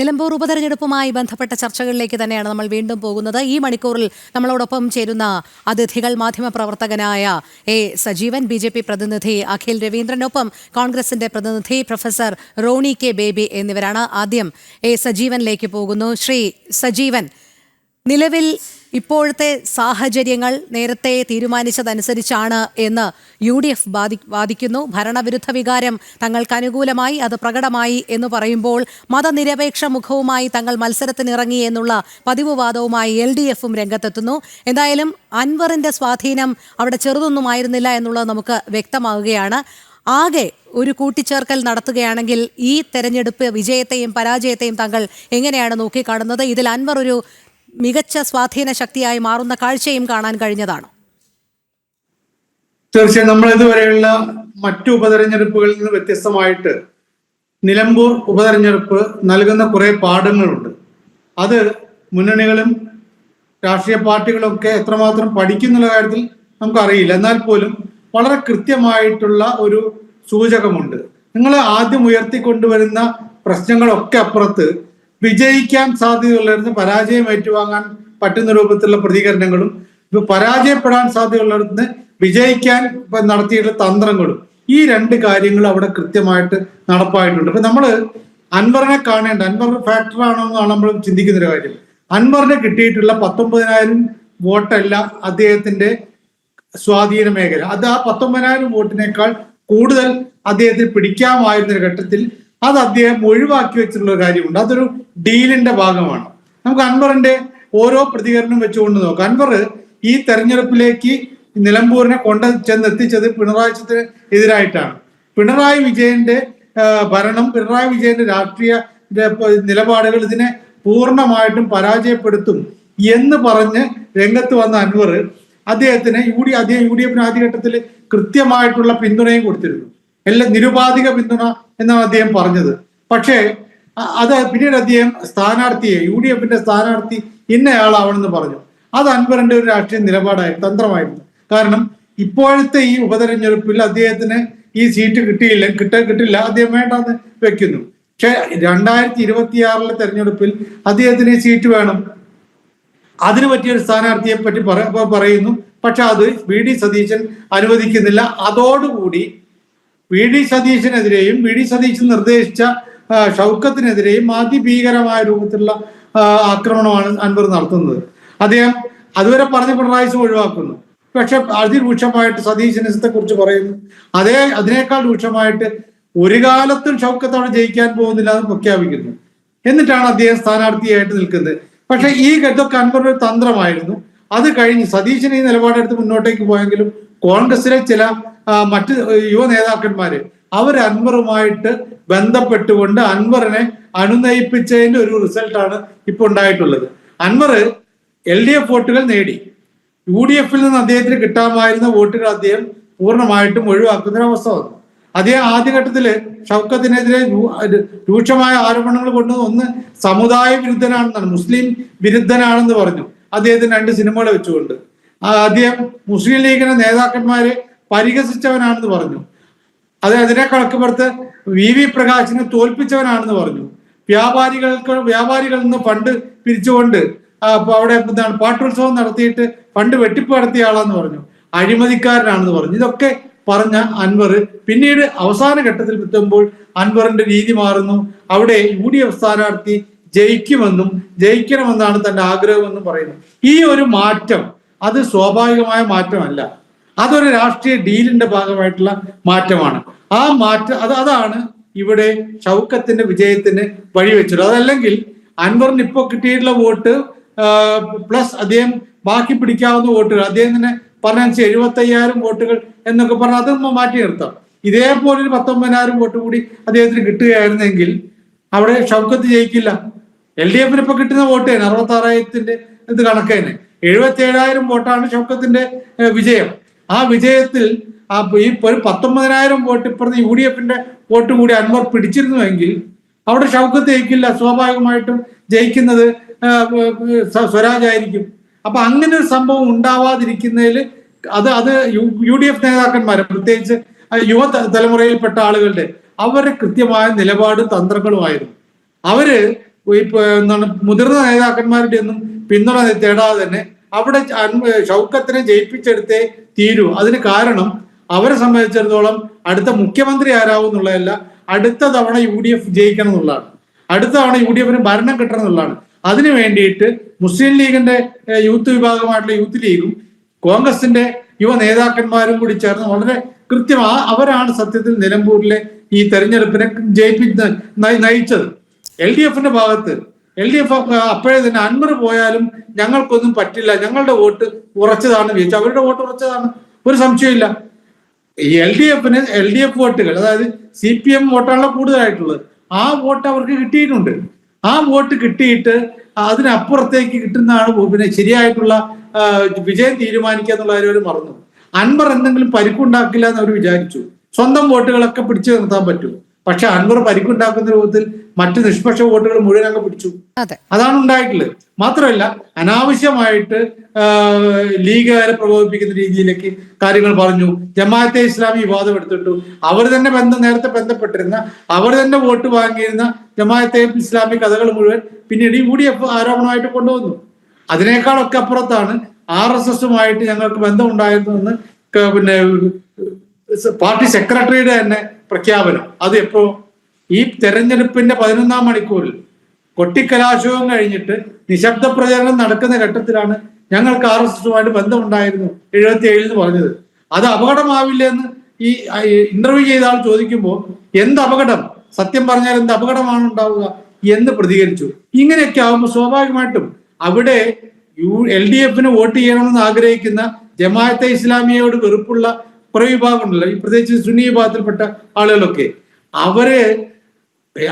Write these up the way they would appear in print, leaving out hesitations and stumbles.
നിലമ്പൂർ ഉപതെരഞ്ഞെടുപ്പുമായി ബന്ധപ്പെട്ട ചർച്ചകളിലേക്ക് തന്നെയാണ് നമ്മൾ വീണ്ടും പോകുന്നത്. ഈ മണിക്കൂറിൽ നമ്മളോടൊപ്പം ചേരുന്ന അതിഥികൾ മാധ്യമപ്രവർത്തകനായ സജീവൻ, BJP പ്രതിനിധി അഖിൽ രവീന്ദ്രനൊപ്പം കോൺഗ്രസിന്റെ പ്രതിനിധി പ്രൊഫസർ റോണി കെ ബേബി എന്നിവരാണ്. ആദ്യം സജീവനിലേക്ക് പോകുന്നു. ശ്രീ സജീവൻ, നിലവിൽ ഇപ്പോഴത്തെ സാഹചര്യങ്ങൾ നേരത്തെ തീരുമാനിച്ചതനുസരിച്ചാണ് എന്ന് UDF വാദിക്കുന്നു. ഭരണവിരുദ്ധ വികാരം തങ്ങൾക്ക് അനുകൂലമായി, അത് പ്രകടമായി എന്ന് പറയുമ്പോൾ മതനിരപേക്ഷ മുഖവുമായി തങ്ങൾ മത്സരത്തിനിറങ്ങി എന്നുള്ള പതിവ് വാദവുമായി LDFും രംഗത്തെത്തുന്നു. എന്തായാലും അൻവറിന്റെ സ്വാധീനം അവിടെ ചെറുതൊന്നുമായിരുന്നില്ല എന്നുള്ളത് നമുക്ക് വ്യക്തമാവുകയാണ്. ആകെ ഒരു കൂട്ടിച്ചേർക്കൽ നടത്തുകയാണെങ്കിൽ ഈ തെരഞ്ഞെടുപ്പ് വിജയത്തെയും പരാജയത്തെയും താങ്കൾ എങ്ങനെയാണ് നോക്കിക്കാണുന്നത്? ഇതിൽ അൻവർ ഒരു മികച്ച സ്വാധീന ശക്തിയായി മാറുന്ന കാഴ്ചയും കാണാൻ കഴിഞ്ഞതാണ്. തീർച്ചയായും നമ്മൾ ഇതുവരെയുള്ള മറ്റു ഉപതെരഞ്ഞെടുപ്പുകളിൽ നിന്ന് വ്യത്യസ്തമായിട്ട് നിലമ്പൂർ ഉപതെരഞ്ഞെടുപ്പ് നൽകുന്ന കുറെ പാഠങ്ങളുണ്ട്. അത് മുന്നണികളും രാഷ്ട്രീയ പാർട്ടികളും ഒക്കെ എത്രമാത്രം പഠിക്കുന്നുള്ള കാര്യത്തിൽ നമുക്കറിയില്ല. എന്നാൽ പോലും വളരെ കൃത്യമായിട്ടുള്ള ഒരു സൂചകമുണ്ട്. നിങ്ങൾ ആദ്യം ഉയർത്തിക്കൊണ്ടുവരുന്ന പ്രശ്നങ്ങളൊക്കെ അപ്പുറത്ത് വിജയിക്കാൻ സാധ്യതയുള്ളിടത്ത് പരാജയം ഏറ്റുവാങ്ങാൻ പറ്റുന്ന രൂപത്തിലുള്ള പ്രതികരണങ്ങളും പരാജയപ്പെടാൻ സാധ്യതയുള്ളിടത്ത് വിജയിക്കാൻ നടത്തിയിട്ടുള്ള തന്ത്രങ്ങളും, ഈ രണ്ട് കാര്യങ്ങളും അവിടെ കൃത്യമായിട്ട് നടപ്പായിട്ടുണ്ട്. ഇപ്പൊ നമ്മള് അൻവറിനെ കാണേണ്ട, അൻവർ ഫാക്ടർ ആണോ എന്നാണ് നമ്മൾ ചിന്തിക്കുന്ന ഒരു കാര്യം. അൻവറിന് കിട്ടിയിട്ടുള്ള 19,000 വോട്ടല്ല അദ്ദേഹത്തിന്റെ സ്വാധീന മേഖല. അത് ആ 19,000 വോട്ടിനേക്കാൾ കൂടുതൽ അദ്ദേഹത്തിന് പിടിക്കാമായിരുന്ന ഘട്ടത്തിൽ അത് അദ്ദേഹം ഒഴിവാക്കി വെച്ചിട്ടുള്ള ഒരു കാര്യമുണ്ട്. അതൊരു ഡീലിന്റെ ഭാഗമാണ്. നമുക്ക് അൻവറിന്റെ ഓരോ പ്രതികരണം വെച്ചുകൊണ്ട് നോക്കാം. അൻവർ ഈ തെരഞ്ഞെടുപ്പിലേക്ക് നിലമ്പൂരിനെ ചെന്നെത്തിച്ചത് പിണറായി വിജയന് എതിരായിട്ടാണ്. പിണറായി വിജയന്റെ ഭരണം, പിണറായി വിജയന്റെ രാഷ്ട്രീയ നിലപാടുകൾ ഇതിനെ പൂർണ്ണമായിട്ടും പരാജയപ്പെടുത്തും എന്ന് പറഞ്ഞ് രംഗത്ത് വന്ന അൻവർ അദ്ദേഹത്തിന് UDFിന് ആദ്യഘട്ടത്തിൽ കൃത്യമായിട്ടുള്ള പിന്തുണയും കൊടുത്തിരുന്നു. എല്ലാം നിരുപാധിക പിന്തുണ എന്നാണ് അദ്ദേഹം പറഞ്ഞത്. പക്ഷേ അത് പിന്നീട് അദ്ദേഹം UDFിന്റെ സ്ഥാനാർത്ഥി ഇന്നയാളാവണമെന്ന് പറഞ്ഞു. അത് അൻവറിന്റെ ഒരു രാഷ്ട്രീയ നിലപാടായിരുന്നു, തന്ത്രമായിരുന്നു. കാരണം ഇപ്പോഴത്തെ ഈ ഉപതെരഞ്ഞെടുപ്പിൽ അദ്ദേഹത്തിന് ഈ സീറ്റ് കിട്ടില്ല, അദ്ദേഹം വേണ്ടെന്ന് വെക്കുന്നു. പക്ഷെ 2026 തെരഞ്ഞെടുപ്പിൽ അദ്ദേഹത്തിന് ഈ സീറ്റ് വേണം. അതിനു പറ്റിയൊരു സ്ഥാനാർത്ഥിയെ പറ്റി പറയുന്നു. പക്ഷെ അത് VD സതീശൻ അനുവദിക്കുന്നില്ല. അതോടുകൂടി VD സതീശനെതിരെയും VD സതീശൻ നിർദ്ദേശിച്ച ഷൗക്കത്തിനെതിരെയും അതിഭീകരമായ രൂപത്തിലുള്ള ആക്രമണമാണ് അൻവർ നടത്തുന്നത്. അദ്ദേഹം അതുവരെ പറഞ്ഞ പിണറായി ഒഴിവാക്കുന്നു. പക്ഷെ അതിരൂക്ഷമായിട്ട് സതീശനെ കുറിച്ച് പറയുന്നു. അതിനേക്കാൾ രൂക്ഷമായിട്ട് ഒരു കാലത്തും ഷൗക്കത്ത് അവിടെ ജയിക്കാൻ പോകുന്നില്ല എന്ന് പ്രഖ്യാപിക്കുന്നു. എന്നിട്ടാണ് അദ്ദേഹം സ്ഥാനാർത്ഥിയായിട്ട് നിൽക്കുന്നത്. പക്ഷെ ഇതൊക്കെ അൻവറിന്റെ ഒരു തന്ത്രമായിരുന്നു. അത് കഴിഞ്ഞ് സതീശൻ ഈ നിലപാടെടുത്ത് മുന്നോട്ടേക്ക് പോയെങ്കിലും കോൺഗ്രസിലെ ചില മറ്റ് യുവ നേതാക്കന്മാര് അവർ അൻവറുമായിട്ട് ബന്ധപ്പെട്ടുകൊണ്ട് അൻവറിനെ അനുനയിപ്പിച്ചതിന്റെ ഒരു റിസൾട്ടാണ് ഇപ്പൊ ഉണ്ടായിട്ടുള്ളത്. അൻവർ LDF വോട്ടുകൾ നേടി. UDFിൽ നിന്ന് അദ്ദേഹത്തിന് കിട്ടാമായിരുന്ന വോട്ടുകൾ അദ്ദേഹം പൂർണ്ണമായിട്ടും ഒഴിവാക്കുന്ന ഒരു അവസ്ഥ വന്നു. അദ്ദേഹം ആദ്യഘട്ടത്തില് ഷൗക്കത്തിനെതിരെ രൂക്ഷമായ ആരോപണങ്ങൾ കൊണ്ടുവന്ന് ഒന്ന് സമുദായ വിരുദ്ധനാണെന്നാണ്, മുസ്ലിം വിരുദ്ധനാണെന്ന് പറഞ്ഞു. അദ്ദേഹത്തിന് 2 സിനിമകൾ വെച്ചുകൊണ്ട് അദ്ദേഹം മുസ്ലിം ലീഗിന്റെ നേതാക്കന്മാരെ പരിഹസിച്ചവനാണെന്ന് പറഞ്ഞു. അതിനേക്കാളൊക്കെ പുറത്ത് VV പ്രകാശിനെ തോൽപ്പിച്ചവനാണെന്ന് പറഞ്ഞു. വ്യാപാരികളിൽ നിന്ന് ഫണ്ട് പിരിച്ചുകൊണ്ട് അവിടെ പാട്ടുത്സവം നടത്തിയിട്ട് ഫണ്ട് വെട്ടിപ്പ് നടത്തിയ ആളാന്ന് പറഞ്ഞു. അഴിമതിക്കാരനാണെന്ന് പറഞ്ഞു. ഇതൊക്കെ പറഞ്ഞ അൻവർ പിന്നീട് അവസാന ഘട്ടത്തിൽ എത്തുമ്പോൾ അൻവറിന്റെ രീതി മാറുന്നു. അവിടെ UDF സ്ഥാനാർത്ഥി ജയിക്കണമെന്നാണ് തന്റെ ആഗ്രഹമെന്നും പറയുന്നു. ഈ ഒരു മാറ്റം അത് സ്വാഭാവികമായ മാറ്റമല്ല, അതൊരു രാഷ്ട്രീയ ഡീലിന്റെ ഭാഗമായിട്ടുള്ള മാറ്റമാണ്. ആ മാറ്റം അതാണ് ഇവിടെ ഷൗക്കത്തിന്റെ വിജയത്തിന് വഴിവെച്ചത്. അതല്ലെങ്കിൽ അൻവറിന് ഇപ്പോൾ കിട്ടിയിട്ടുള്ള വോട്ട് പ്ലസ് അദ്ദേഹം ബാക്കി പിടിക്കാവുന്ന വോട്ടുകൾ, അദ്ദേഹം തന്നെ പറഞ്ഞ 75,000 വോട്ടുകൾ എന്നൊക്കെ പറഞ്ഞാൽ അതൊന്നും മാറ്റി നിർത്താം. ഇതേപോലെ ഒരു 19,000 വോട്ട് കൂടി അദ്ദേഹത്തിന് കിട്ടുകയായിരുന്നെങ്കിൽ അവിടെ ഷൗക്കത്ത് ജയിക്കില്ല. LDFിന് ഇപ്പൊ കിട്ടുന്ന വോട്ട് 66,000 ഇത് കണക്കേന് 77,000 വോട്ടാണ് ഷൗക്കത്തിന്റെ വിജയം. ആ വിജയത്തിൽ ഈ ഒരു 19,000 വോട്ട് ഇപ്പുറത്ത് UDFിന്റെ വോട്ട് കൂടി അൻവർ പിടിച്ചിരുന്നുവെങ്കിൽ അവിടെ ഷൗക്കത്ത് ജയിക്കില്ല. സ്വാഭാവികമായിട്ടും ജയിക്കുന്നത് സ്വരാജ് ആയിരിക്കും. അപ്പൊ അങ്ങനെ ഒരു സംഭവം ഉണ്ടാവാതിരിക്കുന്നതിൽ അത് UDF നേതാക്കന്മാരെ, പ്രത്യേകിച്ച് യുവ തലമുറയിൽപ്പെട്ട ആളുകളുടെ അവരുടെ കൃത്യമായ നിലപാടും തന്ത്രങ്ങളുമായിരുന്നു. അവര് എന്താണ് മുതിർന്ന നേതാക്കന്മാരുടെ ഒന്നും പിന്തുണ തേടാതെ തന്നെ അവിടെ ഷൗക്കത്തിനെ ജയിപ്പിച്ചെടുത്തേ തീരൂ. അതിന് കാരണം അവരെ സംബന്ധിച്ചിടത്തോളം അടുത്ത മുഖ്യമന്ത്രി ആരാവും എന്നുള്ളതല്ല, അടുത്ത തവണ UDF ജയിക്കണം എന്നുള്ളതാണ്, അടുത്ത തവണ UDF ഭരണം കിട്ടണം എന്നുള്ളതാണ്. അതിനു വേണ്ടിയിട്ട് മുസ്ലിം ലീഗിന്റെ യൂത്ത് വിഭാഗമായിട്ടുള്ള യൂത്ത് ലീഗും കോൺഗ്രസിന്റെ യുവ നേതാക്കന്മാരും കൂടി ചേർന്ന് വളരെ അവരാണ് സത്യത്തിൽ നിലമ്പൂരിലെ ഈ തെരഞ്ഞെടുപ്പിനെ നയിച്ചത്. LDF ഭാഗത്ത് LDF അപ്പോഴേ തന്നെ അൻവർ പോയാലും ഞങ്ങൾക്കൊന്നും പറ്റില്ല, ഞങ്ങളുടെ വോട്ട് ഉറച്ചതാണ് വിചാരിച്ചു. അവരുടെ വോട്ട് ഉറച്ചതാണ്, ഒരു സംശയമില്ല. ഈ LDF വോട്ടുകൾ, അതായത് CPM വോട്ടാണല്ലോ കൂടുതലായിട്ടുള്ളത്, ആ വോട്ട് അവർക്ക് കിട്ടിയിട്ടുണ്ട്. ആ വോട്ട് കിട്ടിയിട്ട് അതിനപ്പുറത്തേക്ക് കിട്ടുന്നതാണ് പിന്നെ ശരിയായിട്ടുള്ള വിജയം തീരുമാനിക്കുക എന്നുള്ള കാര്യം അവർ മറന്നു. അൻവർ എന്തെങ്കിലും പരിക്കുണ്ടാക്കില്ല എന്ന് അവർ വിചാരിച്ചു. സ്വന്തം വോട്ടുകളൊക്കെ പിടിച്ചു നിർത്താൻ പറ്റും. പക്ഷെ അൻവർ പരിക്കുണ്ടാക്കുന്ന രൂപത്തിൽ മറ്റ് നിഷ്പക്ഷ വോട്ടുകൾ മുഴുവൻ അങ്ങ് പിടിച്ചു. അതാണ് ഉണ്ടായിട്ടുള്ളത്. മാത്രമല്ല, അനാവശ്യമായിട്ട് ലീഗുകാരെ പ്രകോപിപ്പിക്കുന്ന രീതിയിലേക്ക് കാര്യങ്ങൾ പറഞ്ഞു. ജമാഅത്തെ ഇസ്ലാമി വിവാദം എടുത്തിട്ടു. അവർ തന്നെ നേരത്തെ ബന്ധപ്പെട്ടിരുന്ന, അവർ തന്നെ വോട്ട് വാങ്ങിയിരുന്ന ജമാഅത്തെ ഇസ്ലാമി കഥകൾ മുഴുവൻ പിന്നീട് UDF ആരോപണമായിട്ട് കൊണ്ടുവന്നു. അതിനേക്കാളൊക്കെ അപ്പുറത്താണ് RSSുമായിട്ട് ഞങ്ങൾക്ക് ബന്ധമുണ്ടായിരുന്നുവെന്ന് പിന്നെ പാർട്ടി സെക്രട്ടറിയുടെ തന്നെ പ്രഖ്യാപനം. അത് എപ്പോ ഈ തെരഞ്ഞെടുപ്പിന്റെ 11ാം മണിക്കൂറിൽ കൊട്ടിക്കലാശവും കഴിഞ്ഞിട്ട് നിശബ്ദ പ്രചരണം നടക്കുന്ന ഘട്ടത്തിലാണ് ഞങ്ങൾക്ക് RSSുമായിട്ട് ബന്ധമുണ്ടായിരുന്നു 77 എന്ന് പറഞ്ഞത്. അത് അപകടമാവില്ല എന്ന് ഈ ഇന്റർവ്യൂ ചെയ്ത ആൾ ചോദിക്കുമ്പോൾ എന്ത് അപകടം, സത്യം പറഞ്ഞാൽ എന്ത് അപകടമാണ് ഉണ്ടാവുക എന്ന് പ്രതികരിച്ചു. ഇങ്ങനെയൊക്കെ ആവുമ്പോൾ സ്വാഭാവികമായിട്ടും അവിടെ LDF വോട്ട് ചെയ്യണമെന്ന് ആഗ്രഹിക്കുന്ന ജമാഅത്തെ ഇസ്ലാമിയോട് വെറുപ്പുള്ള കുറെ വിഭാഗമുണ്ടല്ലോ, ഈ പ്രത്യേകിച്ച് സുന്നി വിഭാഗത്തിൽപ്പെട്ട ആളുകളൊക്കെ, അവര്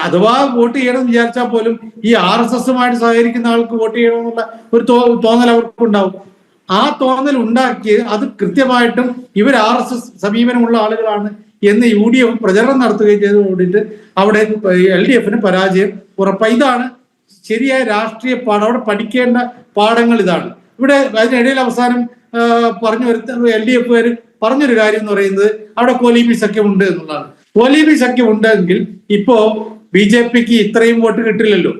അഥവാ വോട്ട് ചെയ്യണമെന്ന് വിചാരിച്ചാൽ പോലും ഈ RSSുമായിട്ട് സഹകരിക്കുന്ന ആൾക്ക് വോട്ട് ചെയ്യണമെന്നുള്ള ഒരു തോന്നൽ അവർക്കുണ്ടാവും. ആ തോന്നൽ ഉണ്ടാക്കി അത് കൃത്യമായിട്ടും ഇവർ RSS സമീപനമുള്ള ആളുകളാണ് എന്ന് UDF പ്രചരണം നടത്തുകയും ചെയ്തതോടിട്ട് അവിടെ LDF പരാജയം ഉറപ്പായി. ഇതാണ് ശരിയായ രാഷ്ട്രീയ പാഠം. അവിടെ പഠിക്കേണ്ട പാഠങ്ങൾ ഇതാണ്. ഇവിടെ അതിനിടയിൽ അവസാനം പറഞ്ഞു LDF പറഞ്ഞൊരു കാര്യം എന്ന് പറയുന്നത് അവിടെ കോലീബി സഖ്യം ഉണ്ട് എന്നുള്ളതാണ്. കോലീബി സഖ്യം ഉണ്ടെങ്കിൽ ഇപ്പോ BJPക്ക് ഇത്രയും വോട്ട് കിട്ടില്ലല്ലോ.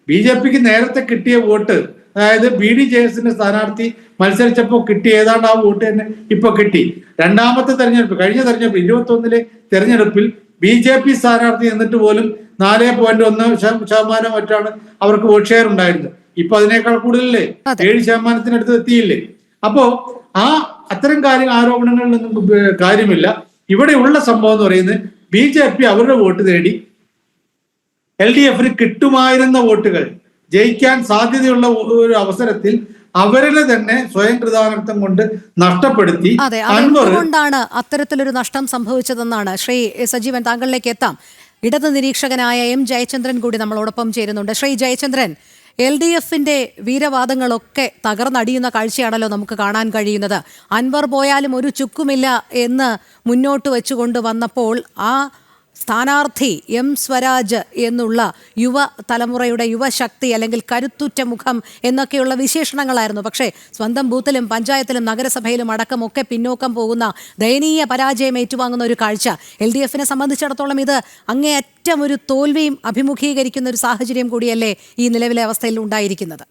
BJPക്ക് നേരത്തെ കിട്ടിയ വോട്ട്, അതായത് BDJSന്റെ സ്ഥാനാർത്ഥി മത്സരിച്ചപ്പോൾ കിട്ടിയ ഏതാണ്ട് ആ വോട്ട് തന്നെ ഇപ്പൊ കിട്ടി. രണ്ടാമത്തെ തെരഞ്ഞെടുപ്പ്, കഴിഞ്ഞ തെരഞ്ഞെടുപ്പ് 21 തെരഞ്ഞെടുപ്പിൽ BJP സ്ഥാനാർത്ഥി എന്നിട്ട് പോലും 4.1% മറ്റാണ് അവർക്ക് വോട്ട് ഷെയർ ഉണ്ടായിരുന്നത്. ഇപ്പൊ അതിനേക്കാൾ കൂടുതലല്ലേ, 7%-ത്തിനടുത്ത് എത്തിയില്ലേ. അപ്പോ അത്തരം ആരോപണങ്ങളിലൊന്നും കാര്യമില്ല. ഇവിടെയുള്ള സംഭവം എന്ന് പറയുന്നത് BJP അവരുടെ വോട്ട് നേടി LDFന് കിട്ടുമായിരുന്ന വോട്ടുകൾ ജയിക്കാൻ സാധ്യതയുള്ള ഒരു അവസരത്തിൽ അവരുടെ തന്നെ സ്വയം കൃതാർത്ഥം കൊണ്ട് നഷ്ടപ്പെടുത്തി. അതുകൊണ്ടാണ് അത്തരത്തിലൊരു നഷ്ടം സംഭവിച്ചതെന്നാണ്. ശ്രീ സജീവൻ, താങ്കളിലേക്ക് എത്താം. ഇടത് നിരീക്ഷകനായ M ജയചന്ദ്രൻ കൂടി നമ്മളോടൊപ്പം ചേരുന്നുണ്ട്. ശ്രീ ജയചന്ദ്രൻ, LDFന്റെ വീരവാദങ്ങളൊക്കെ തകർന്നടിയുന്ന കാഴ്ചയാണല്ലോ നമുക്ക് കാണാൻ കഴിയുന്നത്. അൻവർ പോയാലും ഒരു ചുക്കുമില്ല എന്ന് മുന്നോട്ട് വെച്ചുകൊണ്ട് വന്നപ്പോൾ ആ സ്ഥാനാർത്ഥി M സ്വരാജ് എന്നുള്ള യുവ തലമുറയുടെ യുവശക്തി അല്ലെങ്കിൽ കരുത്തുറ്റ മുഖം എന്നൊക്കെയുള്ള വിശേഷണങ്ങളായിരുന്നു. പക്ഷേ സ്വന്തം ബൂത്തിലും പഞ്ചായത്തിലും നഗരസഭയിലും അടക്കമൊക്കെ പിന്നോക്കം പോകുന്ന ദയനീയ പരാജയം ഏറ്റുവാങ്ങുന്ന ഒരു കാഴ്ച LDFനെ സംബന്ധിച്ചിടത്തോളം ഇത് അങ്ങേയറ്റം ഒരു തോൽവിയും അഭിമുഖീകരിക്കുന്ന ഒരു സാഹചര്യം കൂടിയല്ലേ ഈ നിലവിലെ അവസ്ഥയിൽ ഉണ്ടായിരിക്കുന്നത്?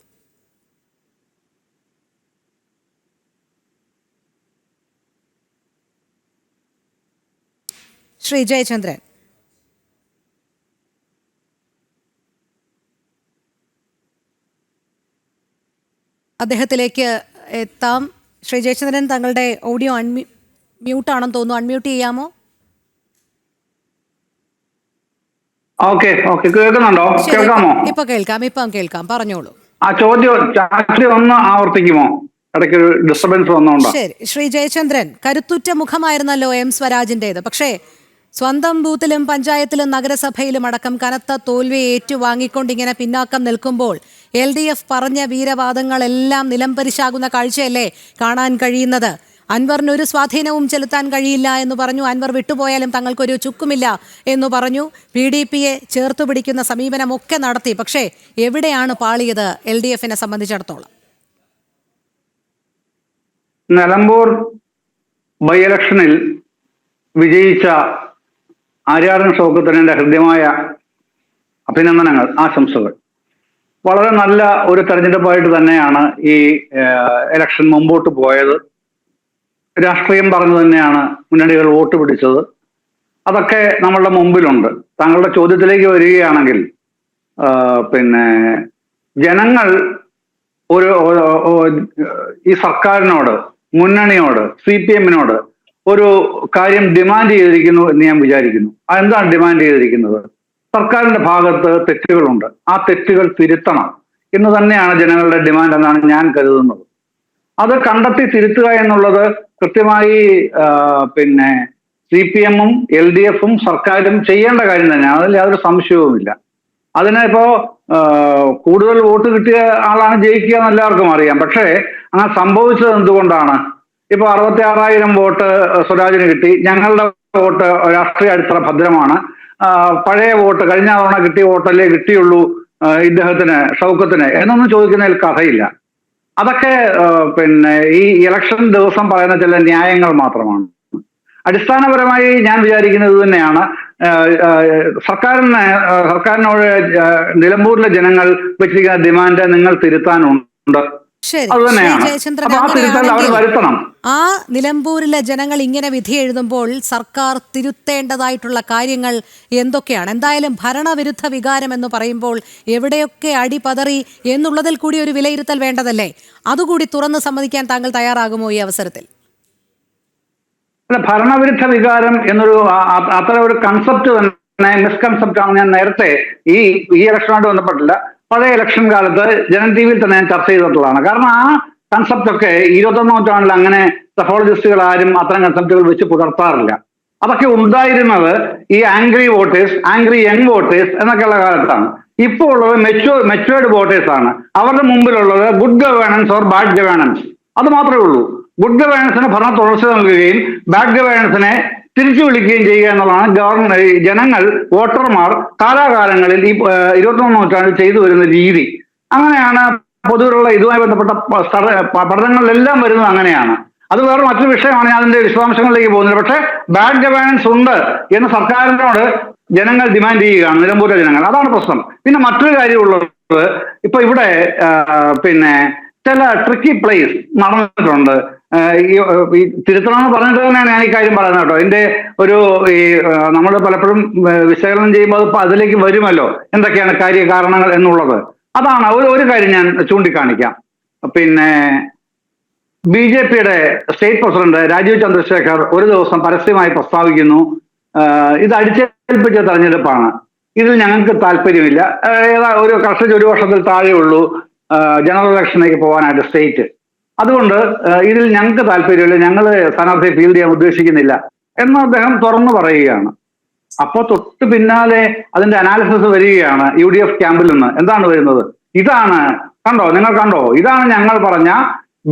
ശ്രീ ജയചന്ദ്രൻ, അദ്ദേഹത്തിലേക്ക് എത്താം. ശ്രീ ജയചന്ദ്രൻ, താങ്കളുടെ ഓഡിയോ മ്യൂട്ടാണെന്ന് തോന്നുന്നു. അൺമ്യൂട്ട് ചെയ്യാമോ? കേൾക്കുന്നുണ്ടോ? കേൾക്കാമോ? ഇപ്പം കേൾക്കാം, പറഞ്ഞോളൂ. ആ ചോദ്യം ഒന്ന് ആവർത്തിക്കുമോ? ഇടയ്ക്ക് ഒരു ഡിസ്റ്റർബൻസ് വന്നോണ്ടോ? ശരി. ശ്രീ ജയചന്ദ്രൻ, കരുത്തുറ്റ മുഖമായിരുന്നല്ലോ M സ്വരാജിന്റേത്. പക്ഷേ സ്വന്തം ബൂത്തിലും പഞ്ചായത്തിലും നഗരസഭയിലും അടക്കം കനത്ത തോൽവി ഏറ്റുവാങ്ങിക്കൊണ്ട് ഇങ്ങനെ പിന്നാക്കം നിൽക്കുമ്പോൾ LDF പറഞ്ഞ വീരവാദങ്ങളെല്ലാം നിലംപരിശാകുന്ന കാഴ്ചയല്ലേ കാണാൻ കഴിയുന്നത്? അൻവറിന് ഒരു സ്വാധീനവും ചെലുത്താൻ കഴിയില്ല എന്ന് പറഞ്ഞു. അൻവർ വിട്ടുപോയാലും തങ്ങൾക്കൊരു ചുക്കുമില്ല എന്ന് പറഞ്ഞു. PDPയെ ചേർത്ത് പിടിക്കുന്ന സമീപനമൊക്കെ നടത്തി. പക്ഷേ എവിടെയാണ് പാളിയത് LDFനെ സംബന്ധിച്ചിടത്തോളം? നിലമ്പൂർ ബൈ ഇലക്ഷനിൽ വിജയിച്ച ആര്യാടൻ ഷൗക്കത്തിന് ഹൃദ്യമായ അഭിനന്ദനങ്ങൾ, ആശംസകൾ. വളരെ നല്ല ഒരു തെരഞ്ഞെടുപ്പായിട്ട് തന്നെയാണ് ഈ ഇലക്ഷൻ മുമ്പോട്ട് പോയത്. രാഷ്ട്രീയം പറഞ്ഞു തന്നെയാണ് മുന്നണികൾ വോട്ട് പിടിച്ചത്. അതൊക്കെ നമ്മളുടെ മുമ്പിലുണ്ട്. താങ്കളുടെ ചോദ്യത്തിലേക്ക് വരികയാണെങ്കിൽ പിന്നെ ജനങ്ങൾ ഒരു ഈ സർക്കാരിനോട്, മുന്നണിയോട്, CPM-നോട് ഒരു കാര്യം ഡിമാൻഡ് ചെയ്തിരിക്കുന്നു എന്ന് ഞാൻ വിചാരിക്കുന്നു. അതെന്താണ് ഡിമാൻഡ് ചെയ്തിരിക്കുന്നത്? സർക്കാരിന്റെ ഭാഗത്ത് തെറ്റുകളുണ്ട്, ആ തെറ്റുകൾ തിരുത്തണം എന്ന് തന്നെയാണ് ജനങ്ങളുടെ ഡിമാൻഡ് എന്നാണ് ഞാൻ കരുതുന്നത്. അത് കണ്ടെത്തി തിരുത്തുക എന്നുള്ളത് കൃത്യമായി പിന്നെ CPM-ഉം LDF-ഉം സർക്കാരും ചെയ്യേണ്ട കാര്യം തന്നെയാണ്. അതിൽ യാതൊരു സംശയവുമില്ല. അതിനിപ്പോ കൂടുതൽ വോട്ട് കിട്ടിയ ആളാണ് ജയിക്കുക എന്ന് എല്ലാവർക്കും അറിയാം. പക്ഷേ അങ്ങനെ സംഭവിച്ചത് എന്തുകൊണ്ടാണ്? ഇപ്പൊ 66,000 വോട്ട് സ്വരാജിന് കിട്ടി. ഞങ്ങളുടെ വോട്ട് രാഷ്ട്രീയ അടിത്തറ ഭദ്രമാണ്. പഴയ വോട്ട്, കഴിഞ്ഞ തവണ കിട്ടിയ വോട്ടല്ലേ കിട്ടിയുള്ളൂ ഇദ്ദേഹത്തിന്, ഷൗക്കത്തിന് എന്നൊന്നും ചോദിക്കുന്നതിൽ കഥയില്ല. അതൊക്കെ പിന്നെ ഈ ഇലക്ഷൻ ദിവസം പറയുന്ന ചില ന്യായങ്ങൾ മാത്രമാണ്. അടിസ്ഥാനപരമായി ഞാൻ വിചാരിക്കുന്നത് തന്നെയാണ്, സർക്കാരിനോട് നിലമ്പൂരിലെ ജനങ്ങൾ വെച്ചിരിക്കുന്ന ഡിമാൻഡ് നിങ്ങൾ തിരുത്താനുണ്ട്. അത് തന്നെയാണ്. അപ്പൊ ആ തിരുത്തൽ അവർ വരുത്തണം. ആ നിലമ്പൂരിലെ ജനങ്ങൾ ഇങ്ങനെ വിധി എഴുതുമ്പോൾ സർക്കാർ തിരുത്തേണ്ടതായിട്ടുള്ള കാര്യങ്ങൾ എന്തൊക്കെയാണ്? എന്തായാലും ഭരണവിരുദ്ധ വികാരം എന്ന് പറയുമ്പോൾ എവിടെയൊക്കെ അടിപതറി എന്നുള്ളതിൽ കൂടി ഒരു വിലയിരുത്തൽ വേണ്ടതല്ലേ? അതുകൂടി തുറന്ന് സമ്മതിക്കാൻ താങ്കൾ തയ്യാറാകുമോ ഈ അവസരത്തിൽ? അല്ല, ഭരണവിരുദ്ധ വികാരം എന്നൊരു അത്ര ഒരു കൺസെപ്റ്റ് തന്നെ മിസ്കൺസെപ്റ്റ് ആണ്. ഞാൻ നേരത്തെ ഈ ഇലക്ഷനോട് ബന്ധപ്പെട്ടില്ല, പഴയ ഇലക്ഷൻ കാലത്ത് ജനൻ TV-യിൽ തന്നെ ഞാൻ ചർച്ച ചെയ്തിട്ടുള്ളതാണ്. കാരണം ആ കൺസെപ്റ്റ് ഒക്കെ 21ാം നൂറ്റാണ്ടിൽ അങ്ങനെ സഫോളജിസ്റ്റുകൾ ആരും അത്തരം കൺസെപ്റ്റുകൾ വെച്ച് പുലർത്താറില്ല. അതൊക്കെ ഉണ്ടായിരുന്നത് ഈ angry voters, angry young voters എന്നൊക്കെയുള്ള കാലത്താണ്. ഇപ്പോൾ ഉള്ളത് മെച്ചുവേർഡ് വോട്ടേഴ്സ് ആണ്. അവരുടെ മുമ്പിലുള്ളത് good governance or bad governance, അത് മാത്രമേ ഉള്ളൂ. ഗുഡ് ഗവേണൻസിന് ഭരണ തുടർച്ച നൽകുകയും ബാഡ് ഗവേണൻസിനെ തിരിച്ചു വിളിക്കുകയും ചെയ്യുക എന്നുള്ളതാണ് ജനങ്ങൾ, വോട്ടർമാർ കാലാകാലങ്ങളിൽ ഈ 21ാം നൂറ്റാണ്ടിൽ ചെയ്തു വരുന്ന രീതി. അങ്ങനെയാണ് പൊതുവിലുള്ള ഇതുമായി ബന്ധപ്പെട്ട പഠനങ്ങളിലെല്ലാം വരുന്നത് അങ്ങനെയാണ്. അത് വേറെ മറ്റൊരു വിഷയമാണ്, ഞാൻ അതിന്റെ വിശദാംശങ്ങളിലേക്ക് പോകുന്നില്ല. പക്ഷേ ബാഡ് ഗവേണൻസ് ഉണ്ട് എന്ന് സർക്കാരിനോട് ജനങ്ങൾ ഡിമാൻഡ് ചെയ്യുകയാണ്, നിലമ്പൂരിലെ ജനങ്ങൾ. അതാണ് പ്രശ്നം. പിന്നെ മറ്റൊരു കാര്യമുള്ളത്, ഇപ്പൊ ഇവിടെ പിന്നെ ചില ട്രിക്കി പ്ലേസ് നടന്നിട്ടുണ്ട്. ഈ തിരുത്തണമെന്ന് പറഞ്ഞിട്ട് തന്നെയാണ് ഞാൻ ഈ കാര്യം പറയുന്നത് കേട്ടോ. ഇതിന്റെ ഒരു നമ്മൾ പലപ്പോഴും വിശകലനം ചെയ്യുമ്പോൾ അത് അതിലേക്ക് വരുമല്ലോ, എന്തൊക്കെയാണ് കാര്യകാരണങ്ങൾ എന്നുള്ളത്. അതാണ് ഒരു കാര്യം ഞാൻ ചൂണ്ടിക്കാണിക്കാം. പിന്നെ BJP-യുടെ സ്റ്റേറ്റ് പ്രസിഡന്റ് രാജീവ് ചന്ദ്രശേഖർ ഒരു ദിവസം പരസ്യമായി പ്രസ്താവിക്കുന്നു, ഇത് അടിച്ചേൽപ്പിച്ച തെരഞ്ഞെടുപ്പാണ്, ഇതിൽ ഞങ്ങൾക്ക് താല്പര്യമില്ല. ഒരു കർഷക 1 വർഷത്തിൽ താഴെയുള്ളൂ ജനറൽ ഇലക്ഷനിലേക്ക് പോകാനായിട്ട് സ്റ്റേറ്റ്. അതുകൊണ്ട് ഇതിൽ ഞങ്ങൾക്ക് താല്പര്യമില്ല, ഞങ്ങൾ സ്ഥാനാർത്ഥിയെ ഫീൽഡ് ചെയ്യാൻ ഉദ്ദേശിക്കുന്നില്ല എന്ന് അദ്ദേഹം തുറന്നു പറയുകയാണ്. അപ്പൊ തൊട്ട് പിന്നാലെ അതിന്റെ അനാലിസിസ് വരികയാണ് UDF ക്യാമ്പിൽ നിന്ന്. എന്താണ് വരുന്നത്? ഇതാണ്, കണ്ടോ, നിങ്ങൾ കണ്ടോ, ഇതാണ് ഞങ്ങൾ പറഞ്ഞ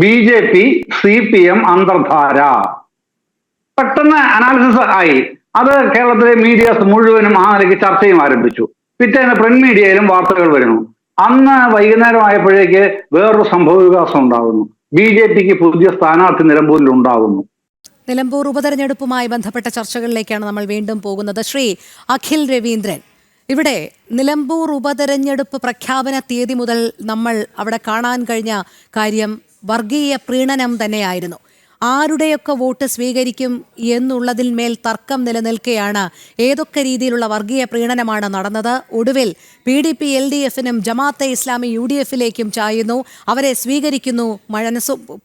BJP CPM അന്തർധാര. പെട്ടെന്ന് അനാലിസിസ് ആയി. അത് കേരളത്തിലെ മീഡിയാസ് മുഴുവനും ആ നിലയ്ക്ക് ചർച്ചയും ആരംഭിച്ചു. പിറ്റേന്ന് പ്രിന്റ് മീഡിയയിലും വാർത്തകൾ വരുന്നു. അന്ന് വൈകുന്നേരം ആയപ്പോഴേക്ക് വേറൊരു സംഭവ വികാസം ഉണ്ടാകുന്നു. BJP-ക്ക് പുതിയ സ്ഥാനാർത്ഥി നിലമ്പൂരിൽ ഉണ്ടാകുന്നു. നിലമ്പൂർ ഉപതെരഞ്ഞെടുപ്പുമായി ബന്ധപ്പെട്ട ചർച്ചകളിലേക്കാണ് നമ്മൾ വീണ്ടും പോകുന്നത്. ശ്രീ അഖിൽ രവീന്ദ്രൻ, ഇവിടെ നിലമ്പൂർ ഉപതെരഞ്ഞെടുപ്പ് പ്രഖ്യാപന തീയതി മുതൽ നമ്മൾ അവിടെ കാണാൻ കഴിഞ്ഞ കാര്യം വർഗീയ പ്രീണനം തന്നെയായിരുന്നു. ആരുടെയൊക്കെ വോട്ട് സ്വീകരിക്കും എന്നുള്ളതിൽ മേൽ തർക്കം നിലനിൽക്കെയാണ് ഏതൊക്കെ രീതിയിലുള്ള വർഗീയ പ്രീണനമാണ് നടന്നത്. ഒടുവിൽ PDP LDF-നും ജമാഅത്തെ ഇസ്ലാമി UDF-ലേക്കും ചായുന്നു, അവരെ സ്വീകരിക്കുന്നു.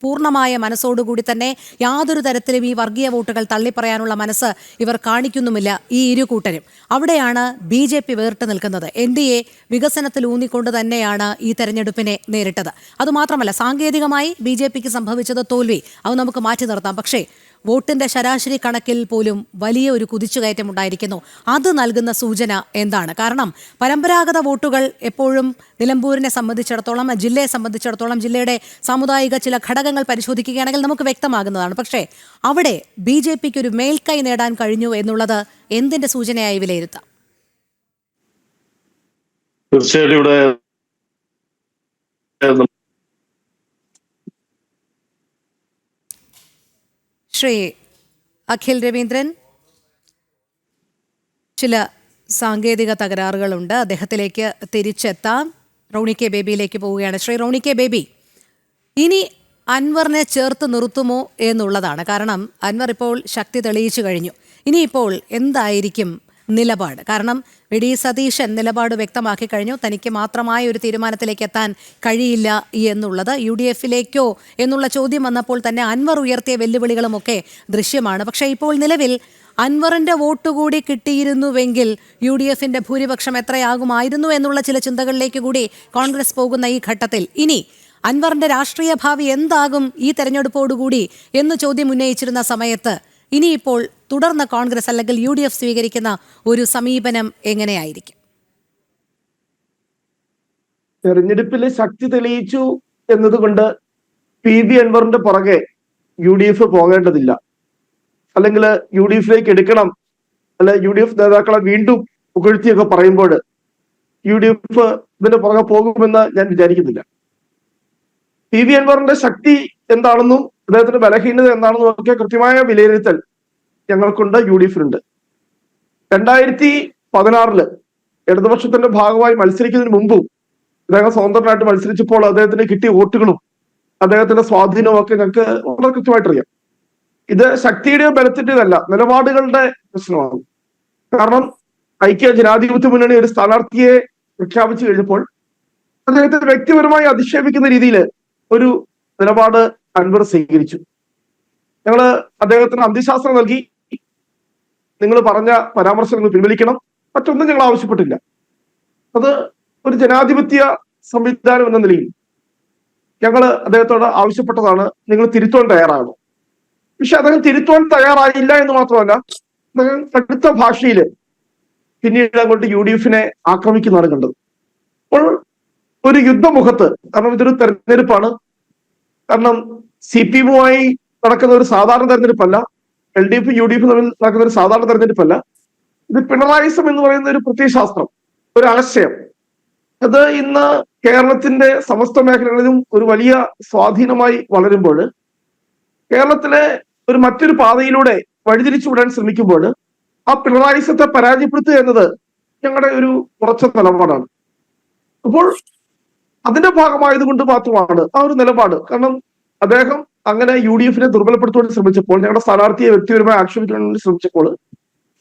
പൂർണ്ണമായ മനസ്സോടുകൂടി തന്നെ യാതൊരു തരത്തിലും ഈ വർഗീയ വോട്ടുകൾ തള്ളിപ്പറയാനുള്ള മനസ്സ് ഇവർ കാണിക്കുന്നുമില്ല ഈ ഇരു കൂട്ടരും. അവിടെയാണ് BJP വേറിട്ട് നിൽക്കുന്നത്. NDA വികസനത്തിൽ ഊന്നിക്കൊണ്ട് തന്നെയാണ് ഈ തെരഞ്ഞെടുപ്പിനെ നേരിട്ടത്. അതുമാത്രമല്ല, സാങ്കേതികമായി BJP-ക്ക് സംഭവിച്ചത് തോൽവി, അത് നമുക്ക് മാറ്റി നിർത്താം. പക്ഷേ വോട്ടിന്റെ ശരാശരി കണക്കിൽ പോലും വലിയ ഒരു കുതിച്ചുകയറ്റം ഉണ്ടായിരിക്കുന്നു. അത് നൽകുന്ന സൂചന എന്താണ്? കാരണം പരമ്പരാഗത വോട്ടുകൾ എപ്പോഴും നിലമ്പൂരിനെ സംബന്ധിച്ചിടത്തോളം, ജില്ലയെ സംബന്ധിച്ചിടത്തോളം, ജില്ലയുടെ സാമുദായിക ചില ഘടകങ്ങൾ പരിശോധിക്കുകയാണെങ്കിൽ നമുക്ക് വ്യക്തമാകുന്നതാണ്. പക്ഷേ അവിടെ BJP-ക്ക് ഒരു മേൽക്കൈ നേടാൻ കഴിഞ്ഞു എന്നുള്ളത് എന്തിന്റെ സൂചനയായി വിലയിരുത്താം? തീർച്ചയായിട്ടും ഇവിടെ ശ്രീ അഖിൽ രവീന്ദ്രൻ, ചില സാങ്കേതിക തകരാറുകളുണ്ട്, അദ്ദേഹത്തിലേക്ക് തിരിച്ചെത്താം. റോണി കെ ബേബിയിലേക്ക് പോവുകയാണ്. ശ്രീ റോണി കെ ബേബി, ഇനി അൻവറിനെ ചേർത്ത് നിർത്തുമോ എന്നുള്ളതാണ്. കാരണം അൻവർ ഇപ്പോൾ ശക്തി തെളിയിച്ചു കഴിഞ്ഞു. ഇനിയിപ്പോൾ എന്തായിരിക്കും നിലപാട്? കാരണം വി സതീശൻ നിലപാട് വ്യക്തമാക്കി കഴിഞ്ഞു. തനിക്ക് മാത്രമായ ഒരു തീരുമാനത്തിലേക്ക് എത്താൻ കഴിയില്ല എന്നുള്ളത്. UDF-ലേക്കോ എന്നുള്ള ചോദ്യം വന്നപ്പോൾ തന്നെ അൻവർ ഉയർത്തിയ വെല്ലുവിളികളുമൊക്കെ ദൃശ്യമാണ്. പക്ഷേ ഇപ്പോൾ നിലവിൽ അൻവറിന്റെ വോട്ട് കൂടി കിട്ടിയിരുന്നുവെങ്കിൽ UDF-ന്റെ ഭൂരിപക്ഷം എത്രയാകുമായിരുന്നു എന്നുള്ള ചില ചിന്തകളിലേക്ക് കൂടി കോൺഗ്രസ് പോകുന്ന ഈ ഘട്ടത്തിൽ ഇനി അൻവറിന്റെ രാഷ്ട്രീയ ഭാവി എന്താകും ഈ തെരഞ്ഞെടുപ്പോടുകൂടി എന്ന് ചോദ്യം ഉന്നയിച്ചിരുന്ന സമയത്ത് ഇനിയിപ്പോൾ തുടർന്ന് കോൺഗ്രസ് അല്ലെങ്കിൽ UDF സ്വീകരിക്കുന്ന ഒരു സമീപനം എങ്ങനെയായിരിക്കും? തെരഞ്ഞെടുപ്പിൽ ശക്തി തെളിയിച്ചു എന്നതുകൊണ്ട് PV അൻവറിന്റെ പുറകെ UDF പോകേണ്ടതില്ല, അല്ലെങ്കിൽ UDF-ലേക്ക് എടുക്കണം, അല്ലെ UDF നേതാക്കളെ വീണ്ടും പുകഴ്ത്തിയൊക്കെ പറയുമ്പോൾ UDF ഇതിന്റെ പുറകെ പോകുമെന്ന് ഞാൻ വിചാരിക്കുന്നില്ല. PV അൻവറിന്റെ ശക്തി എന്താണെന്നും അദ്ദേഹത്തിന്റെ ബലഹീനത എന്താണെന്നും ഒക്കെ കൃത്യമായ വിലയിരുത്തൽ ഞങ്ങൾക്കുണ്ട്, UDF-നുണ്ട്. 2016 ഇടതുപക്ഷത്തിന്റെ ഭാഗമായി മത്സരിക്കുന്നതിന് മുമ്പും അദ്ദേഹം സ്വതന്ത്രനായിട്ട് മത്സരിച്ചപ്പോൾ അദ്ദേഹത്തിന് കിട്ടിയ വോട്ടുകളും അദ്ദേഹത്തിന്റെ സ്വാധീനവും ഒക്കെ ഞങ്ങൾക്ക് വളരെ കൃത്യമായിട്ട് അറിയാം. ഇത് ശക്തിയുടെയോ ബലത്തിന്റെയോ അല്ല, നിലപാടുകളുടെ പ്രശ്നമാണ്. കാരണം ഐക്യ ജനാധിപത്യ മുന്നണി ഒരു സ്ഥാനാർത്ഥിയെ പ്രഖ്യാപിച്ചു കഴിഞ്ഞപ്പോൾ അദ്ദേഹത്തെ വ്യക്തിപരമായി അധിക്ഷേപിക്കുന്ന രീതിയിൽ ഒരു നിലപാട് അൻവർ സ്വീകരിച്ചു. ഞങ്ങള് അദ്ദേഹത്തിന് അന്ത്യശാസ്ത്രം നൽകി, നിങ്ങൾ പറഞ്ഞ പരാമർശങ്ങൾ പിൻവലിക്കണം, മറ്റൊന്നും ഞങ്ങൾ ആവശ്യപ്പെട്ടില്ല. അത് ഒരു ജനാധിപത്യ സംവിധാനം എന്ന നിലയിൽ ഞങ്ങൾ അദ്ദേഹത്തോട് ആവശ്യപ്പെട്ടതാണ്, നിങ്ങൾ തിരുത്താൻ തയ്യാറാണ്. പക്ഷെ അദ്ദേഹം തിരുത്താൻ തയ്യാറായില്ല എന്ന് മാത്രമല്ല, അദ്ദേഹം കടുത്ത ഭാഷയിൽ പിന്നീട് അങ്ങോട്ട് UDF-നെ ആക്രമിക്കുന്നതാണ് കണ്ടത്. അപ്പോൾ ഒരു യുദ്ധമുഖത്ത്, കാരണം ഇതൊരു തെരഞ്ഞെടുപ്പാണ്, കാരണം CPM-മായി നടക്കുന്ന ഒരു സാധാരണ തെരഞ്ഞെടുപ്പല്ല, LDF UDF തമ്മിൽ നടക്കുന്ന ഒരു സാധാരണ തെരഞ്ഞെടുപ്പല്ല. ഇത് പിണറായിസം എന്ന് പറയുന്ന ഒരു പ്രത്യയശാസ്ത്രം, ഒരു ആശയം, അത് ഇന്ന് കേരളത്തിന്റെ സമസ്ത മേഖലകളിലും ഒരു വലിയ സ്വാധീനമായി വളരുമ്പോൾ കേരളത്തിലെ ഒരു മറ്റൊരു പാതയിലൂടെ വഴിതിരിച്ചു വിടാൻ ശ്രമിക്കുമ്പോൾ ആ പിണറായിസത്തെ പരാജയപ്പെടുത്തുക എന്നത് ഞങ്ങളുടെ ഒരു ഉറച്ച നിലപാടാണ്. അപ്പോൾ അതിന്റെ ഭാഗമായതുകൊണ്ട് മാത്രമാണ് ആ ഒരു നിലപാട്. കാരണം അദ്ദേഹം അങ്ങനെ UDF-നെ ദുർബലപ്പെടുത്തുവാൻ ശ്രമിച്ചപ്പോൾ, ഞങ്ങളുടെ സ്ഥാനാർത്ഥിയെ വ്യക്തിപരമായി ആക്ഷേപിക്കാൻ വേണ്ടി ശ്രമിച്ചപ്പോൾ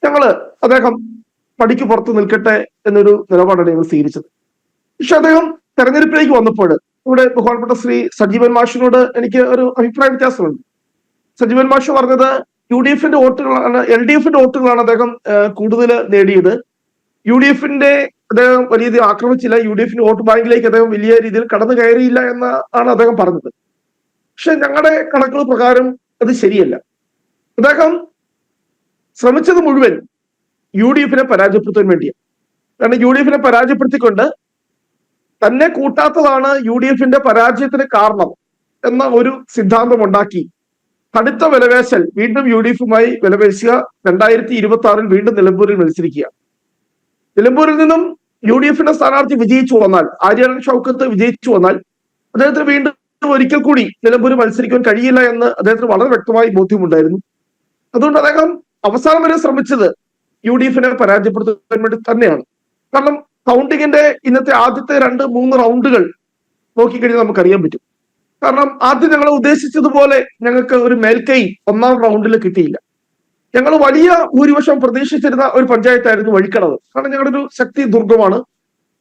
ഞങ്ങള് അദ്ദേഹം പടിക്ക് പുറത്ത് നിൽക്കട്ടെ എന്നൊരു നിലപാടാണ് ഞങ്ങൾ സ്വീകരിച്ചത്. പക്ഷെ അദ്ദേഹം തെരഞ്ഞെടുപ്പിലേക്ക് വന്നപ്പോൾ ഇവിടെ ബഹുമാനപ്പെട്ട ശ്രീ സജീവൻ മാഷിനോട് എനിക്ക് ഒരു അഭിപ്രായ വ്യത്യാസമുണ്ട്. സജീവൻ മാഷ് പറഞ്ഞത് UDF-ന്റെ വോട്ടുകളാണ്, LDF-ന്റെ വോട്ടുകളാണ് അദ്ദേഹം കൂടുതൽ നേടിയത്. UDF-ന്റെ അദ്ദേഹം വലിയ രീതിയിൽ ആക്രമിച്ചില്ല, UDF-ന്റെ വോട്ട് ബാങ്കിലേക്ക് അദ്ദേഹം വലിയ രീതിയിൽ കടന്നു കയറിയില്ല എന്നാണ് അദ്ദേഹം പറഞ്ഞത്. പക്ഷെ ഞങ്ങളുടെ കണക്കുകൾ പ്രകാരം അത് ശരിയല്ല. അദ്ദേഹം ശ്രമിച്ചത് മുഴുവൻ UDF-നെ പരാജയപ്പെടുത്താൻ വേണ്ടിയാണ്. കാരണം UDF-നെ പരാജയപ്പെടുത്തിക്കൊണ്ട് തന്നെ കൂട്ടാത്തതാണ് UDF-ന്റെ പരാജയത്തിന് കാരണം എന്ന ഒരു സിദ്ധാന്തം ഉണ്ടാക്കി കടുത്ത വിലപേശൽ വീണ്ടും UDF-യുമായി വിലപേശുക. 2026 വീണ്ടും നിലമ്പൂരിൽ മത്സരിക്കുക. നിലമ്പൂരിൽ നിന്നും UDF-ന്റെ സ്ഥാനാർത്ഥി വിജയിച്ചു വന്നാൽ, ആര്യാടൻ ഷൗക്കത്ത് വിജയിച്ചു വന്നാൽ അദ്ദേഹത്തിന് വീണ്ടും ഒരിക്കൽ കൂടി നിലമ്പൂരിൽ മത്സരിക്കാൻ കഴിയില്ല എന്ന് അദ്ദേഹത്തിന് വളരെ വ്യക്തമായി ബോധ്യമുണ്ടായിരുന്നു. അതുകൊണ്ട് അദ്ദേഹം അവസാനം വരെ ശ്രമിച്ചത് UDF-നെ പരാജയപ്പെടുത്താൻ വേണ്ടി തന്നെയാണ്. കാരണം കൗണ്ടിങ്ങിന്റെ ഇന്നത്തെ ആദ്യത്തെ 2-3 റൗണ്ടുകൾ നോക്കിക്കഴിഞ്ഞാൽ നമുക്കറിയാൻ പറ്റും. കാരണം ആദ്യം ഞങ്ങൾ ഉദ്ദേശിച്ചതുപോലെ ഞങ്ങൾക്ക് ഒരു മേൽക്കൈ 1ാം റൗണ്ടിൽ കിട്ടിയില്ല. ഞങ്ങൾ വലിയ ഭൂരിപക്ഷം പ്രതീക്ഷിച്ചിരുന്ന ഒരു പഞ്ചായത്തായിരുന്നു വഴിക്കടവ്. കാരണം ഞങ്ങളുടെ ഒരു ശക്തി ദുർഗമാണ്,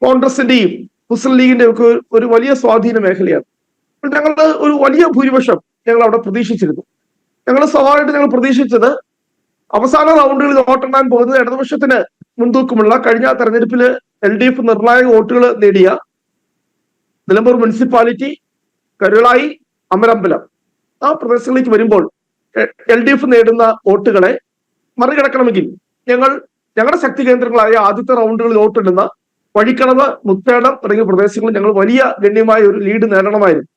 കോൺഗ്രസിന്റെയും മുസ്ലിം ലീഗിന്റെയും ഒക്കെ ഒരു വലിയ സ്വാധീന മേഖലയാണ്. ഞങ്ങൾ ഒരു വലിയ ഭൂരിപക്ഷം ഞങ്ങൾ അവിടെ പ്രതീക്ഷിച്ചിരുന്നു. സ്വാഭാവികമായിട്ട് ഞങ്ങൾ പ്രതീക്ഷിച്ചത് അവസാന റൗണ്ടുകളിൽ വോട്ടെണ്ണാൻ പോകുന്നത് ഇടതുപക്ഷത്തിന് മുൻതൂക്കമുള്ള, കഴിഞ്ഞ തെരഞ്ഞെടുപ്പിൽ LDF നിർണായക വോട്ടുകൾ നേടിയ നിലമ്പൂർ മുനിസിപ്പാലിറ്റി, കരുളായി, അമരമ്പലം ആ പ്രദേശങ്ങളിലേക്ക് വരുമ്പോൾ LDF നേടുന്ന വോട്ടുകളെ മറികടക്കണമെങ്കിൽ ഞങ്ങളുടെ ശക്തി കേന്ദ്രങ്ങളായ ആദ്യത്തെ റൗണ്ടുകളിൽ വോട്ടിടുന്ന വഴിക്കടവ്, മുത്തേടം തുടങ്ങിയ പ്രദേശങ്ങളിൽ ഞങ്ങൾ വലിയ ഗണ്യമായ ഒരു ലീഡ് നേടണമായിരുന്നു.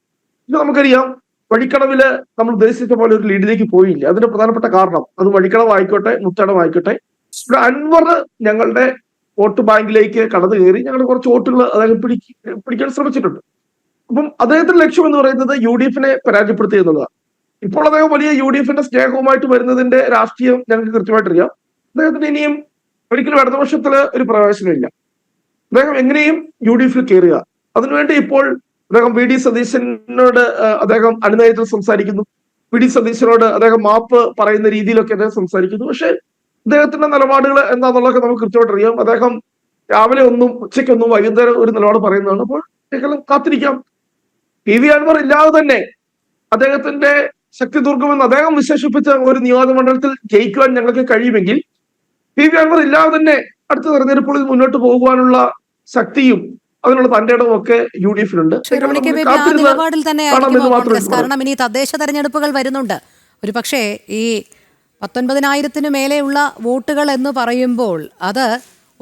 ഇത് നമുക്കറിയാം, വഴിക്കടവില് നമ്മൾ ഉദ്ദേശിച്ച പോലെ ഒരു ലീഡിലേക്ക് പോയില്ല. അതിന്റെ പ്രധാനപ്പെട്ട കാരണം, അത് വഴിക്കടവ് ആയിക്കോട്ടെ മുത്തേടം ആയിക്കോട്ടെ, ഇവിടെ അൻവർ ഞങ്ങളുടെ വോട്ട് ബാങ്കിലേക്ക് കടന്നു കയറി ഞങ്ങൾ കുറച്ച് വോട്ടുകൾ അദ്ദേഹം പിടിക്കാൻ ശ്രമിച്ചിട്ടുണ്ട്. അപ്പം അദ്ദേഹത്തിന്റെ ലക്ഷ്യം എന്ന് പറയുന്നത് UDF-നെ പരാജയപ്പെടുത്തുക എന്നുള്ളതാണ്. ഇപ്പോൾ അദ്ദേഹം വലിയ UDF-ന്റെ സ്നേഹവുമായിട്ട് വരുന്നതിന്റെ രാഷ്ട്രീയം ഞങ്ങൾക്ക് കൃത്യമായിട്ട് അറിയാം. അദ്ദേഹത്തിന് ഇനിയും ഒരിക്കലും ഇടതുപക്ഷത്തില് ഒരു പ്രവേശനമില്ല. അദ്ദേഹം എങ്ങനെയും UDF-ൽ കയറുക, അതിനുവേണ്ടി ഇപ്പോൾ അദ്ദേഹം വി ഡി സതീശനോട് അദ്ദേഹം അനുനയത്തിൽ സംസാരിക്കുന്നു. വി ഡി സതീശനോട് അദ്ദേഹം മാപ്പ് പറയുന്ന രീതിയിലൊക്കെ അദ്ദേഹം സംസാരിക്കുന്നു. പക്ഷെ അദ്ദേഹത്തിന്റെ നിലപാടുകൾ എന്താണെന്നുള്ളതൊക്കെ നമുക്ക് കൃത്യമായിട്ട് അറിയാം. അദ്ദേഹം രാവിലെ ഒന്നും ഉച്ചയ്ക്കൊന്നും വൈകുന്നേരം ഒരു നിലപാട് പറയുന്നതാണ്. അപ്പോൾ കാത്തിരിക്കാം. പി വി അൻവർ ഇല്ലാതെ തന്നെ അദ്ദേഹത്തിന്റെ ശക്തി ദുർഗമെന്ന് അദ്ദേഹം വിശേഷിപ്പിച്ച ഒരു നിയോജകമണ്ഡലത്തിൽ ജയിക്കുവാൻ ഞങ്ങൾക്ക് കഴിയുമെങ്കിൽ പി വി അൻവർ ഇല്ലാതെ തന്നെ അടുത്ത തെരഞ്ഞെടുപ്പുകളിൽ മുന്നോട്ട് പോകുവാനുള്ള ശക്തിയും അതിനുള്ള തന്റെ ഇടവും ഒക്കെ യു ഡി എഫിലുണ്ട്. നിലപാടിൽ തന്നെ കാരണം ഇനി തദ്ദേശ തെരഞ്ഞെടുപ്പുകൾ വരുന്നുണ്ട്. ഒരു പക്ഷേ ഈ 19,000 മേലെയുള്ള വോട്ടുകൾ എന്ന് പറയുമ്പോൾ അത്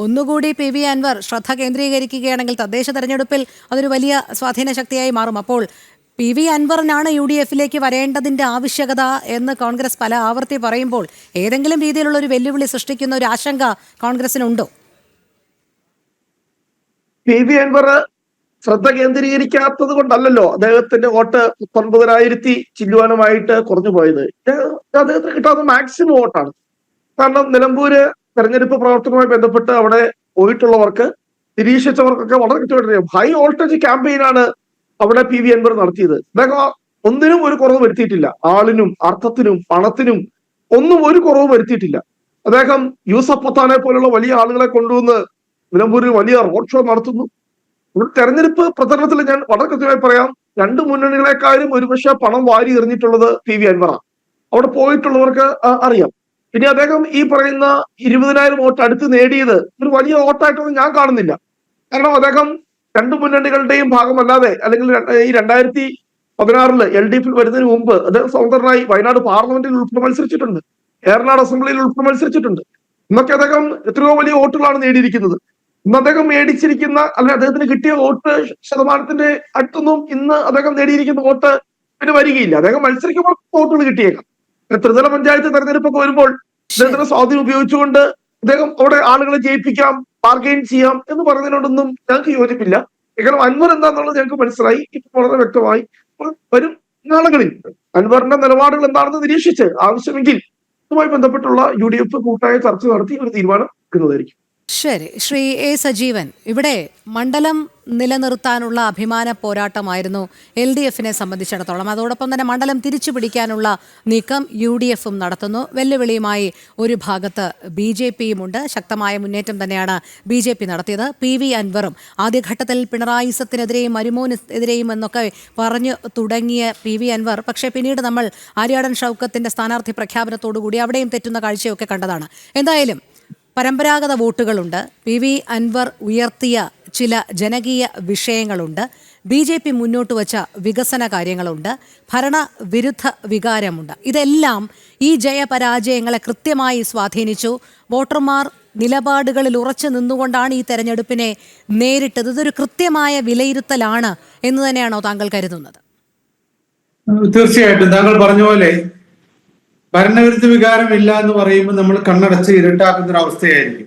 ഒന്നുകൂടി പി വി അൻവർ ശ്രദ്ധ കേന്ദ്രീകരിക്കുകയാണെങ്കിൽ തദ്ദേശ തെരഞ്ഞെടുപ്പിൽ അതൊരു വലിയ സ്വാധീന ശക്തിയായി മാറും. അപ്പോൾ പി വി അൻവറിനാണ് യു ഡി എഫിലേക്ക് വരേണ്ടതിന്റെ ആവശ്യകത എന്ന് കോൺഗ്രസ് പല ആവർത്തി പറയുമ്പോൾ ഏതെങ്കിലും രീതിയിലുള്ള ഒരു വെല്ലുവിളി സൃഷ്ടിക്കുന്ന ഒരു ആശങ്ക കോൺഗ്രസിനുണ്ടോ? പി വി അൻവർ ശ്രദ്ധ കേന്ദ്രീകരിക്കാത്തത് കൊണ്ടല്ലോ അദ്ദേഹത്തിന്റെ വോട്ട് 19,000 ചില്ലുവാനുമായിട്ട് കുറഞ്ഞു പോയത്. അദ്ദേഹത്തിന് കിട്ടാവുന്ന മാക്സിമം വോട്ടാണ്. കാരണം നിലമ്പൂര് തെരഞ്ഞെടുപ്പ് പ്രവർത്തനവുമായി ബന്ധപ്പെട്ട് അവിടെ പോയിട്ടുള്ളവർക്ക് നിരീക്ഷിച്ചവർക്കൊക്കെ വളരെ കൃത്യമായിട്ട് ഹൈ വോൾട്ടേജ് ക്യാമ്പയിനാണ് അവിടെ പി വി അൻവർ നടത്തിയത്. അദ്ദേഹം ഒന്നിനും ഒരു കുറവ് വരുത്തിയിട്ടില്ല. ആളിനും അർത്ഥത്തിനും പണത്തിനും ഒന്നും ഒരു കുറവ് വരുത്തിയിട്ടില്ല. അദ്ദേഹം യൂസഫ് പത്താനെ പോലുള്ള വലിയ ആളുകളെ കൊണ്ടുവന്ന് നിലമ്പൂരിൽ വലിയ റോഡ് ഷോ നടത്തുന്നു. തെരഞ്ഞെടുപ്പ് പ്രചരണത്തിൽ ഞാൻ വളരെ കൃത്യമായി പറയാം, രണ്ട് മുന്നണികളെക്കാളും ഒരുപക്ഷെ പണം വാരി എറിഞ്ഞിട്ടുള്ളത് പി വി അൻവറാണ്. അവിടെ പോയിട്ടുള്ളവർക്ക് അറിയാം. പിന്നെ അദ്ദേഹം ഈ പറയുന്ന 20,000 വോട്ട് അടുത്ത് നേടിയത് ഒരു വലിയ വോട്ടായിട്ടൊന്നും ഞാൻ കാണുന്നില്ല. കാരണം അദ്ദേഹം രണ്ട് മുന്നണികളുടെയും ഭാഗമല്ലാതെ അല്ലെങ്കിൽ ഈ 2016 LDF വരുന്നതിന് മുമ്പ് അദ്ദേഹം സ്വതന്ത്രനായി വയനാട് പാർലമെന്റിൽ ഉൾപ്പെടെ മത്സരിച്ചിട്ടുണ്ട്, ഏറനാട് അസംബ്ലിയിൽ ഉൾപ്പെടെ മത്സരിച്ചിട്ടുണ്ട്. ഇന്നൊക്കെ അദ്ദേഹം എത്രയോ വലിയ വോട്ടുകളാണ് നേടിയിരിക്കുന്നത്. ഇന്ന് അദ്ദേഹം മേടിച്ചിരിക്കുന്ന അല്ലെങ്കിൽ അദ്ദേഹത്തിന് കിട്ടിയ വോട്ട് ശതമാനത്തിന്റെ അടുത്തൊന്നും ഇന്ന് അദ്ദേഹം നേടിയിരിക്കുന്ന വോട്ട് പിന്നെ വരികയില്ല. അദ്ദേഹം മത്സരിക്കുമ്പോൾ വോട്ടുകൾ കിട്ടിയേക്കാം. ത്രിതല പഞ്ചായത്ത് തെരഞ്ഞെടുപ്പൊക്കെ വരുമ്പോൾ അദ്ദേഹത്തിന്റെ സ്വാധീനം ഉപയോഗിച്ചുകൊണ്ട് അദ്ദേഹം അവിടെ ആളുകളെ ജയിപ്പിക്കാം, ബാർഗെയിൻ ചെയ്യാം എന്ന് പറയുന്നതിനോടൊന്നും ഞങ്ങൾക്ക് യോജിപ്പില്ല. കാരണം അൻവർ എന്താണെന്നുള്ളത് ഞങ്ങൾക്ക് മനസ്സിലായി. ഇപ്പൊ വളരെ വ്യക്തമായി വരും നാളുകളിൽ അൻവറിന്റെ നിലപാടുകൾ എന്താണെന്ന് നിരീക്ഷിച്ച് ആവശ്യമെങ്കിൽ ഇതുമായി ബന്ധപ്പെട്ടുള്ള UDF കൂട്ടായ ചർച്ച നടത്തി ഒരു തീരുമാനം എടുക്കുന്നതായിരിക്കും. ശരി. ശ്രീ എ സജീവൻ, ഇവിടെ മണ്ഡലം നിലനിർത്താനുള്ള അഭിമാന പോരാട്ടമായിരുന്നു LDFനെ സംബന്ധിച്ചിടത്തോളം. അതോടൊപ്പം തന്നെ മണ്ഡലം തിരിച്ചു പിടിക്കാനുള്ള നീക്കം UDFും നടത്തുന്നു. വെല്ലുവിളിയുമായി ഒരു ഭാഗത്ത് BJPയും ഉണ്ട്. ശക്തമായ മുന്നേറ്റം തന്നെയാണ് BJP നടത്തിയത്. പി വി അൻവറും ആദ്യഘട്ടത്തിൽ പിണറായി സത്തിനെതിരെയും മരുമോനെതിരെയും എന്നൊക്കെ പറഞ്ഞു തുടങ്ങിയ പി വി അൻവർ പക്ഷേ പിന്നീട് നമ്മൾ ആര്യാടൻ ഷൗക്കത്തിന്റെ സ്ഥാനാർത്ഥി പ്രഖ്യാപനത്തോടുകൂടി അവിടെയും തെറ്റുന്ന കാഴ്ചയൊക്കെ കണ്ടതാണ്. എന്തായാലും പരമ്പരാഗത വോട്ടുകളുണ്ട്, പി വി അൻവർ ഉയർത്തിയ ചില ജനകീയ വിഷയങ്ങളുണ്ട്, BJP മുന്നോട്ട് വച്ച വികസന കാര്യങ്ങളുണ്ട്, ഭരണവിരുദ്ധ വികാരമുണ്ട്. ഇതെല്ലാം ഈ ജയപരാജയങ്ങളെ കൃത്യമായി സ്വാധീനിച്ചു. വോട്ടർമാർ നിലപാടുകളിൽ ഉറച്ചു നിന്നുകൊണ്ടാണ് ഈ തെരഞ്ഞെടുപ്പിനെ നേരിട്ടത്. ഇതൊരു കൃത്യമായ വിലയിരുത്തലാണ് എന്ന് തന്നെയാണോ താങ്കൾ കരുതുന്നത്? തീർച്ചയായിട്ടും താങ്കൾ പറഞ്ഞ പോലെ ഭരണവിരുദ്ധ വികാരം ഇല്ല എന്ന് പറയുമ്പോൾ നമ്മൾ കണ്ണടച്ച് ഇരുട്ടാക്കുന്ന ഒരു അവസ്ഥയായിരിക്കും.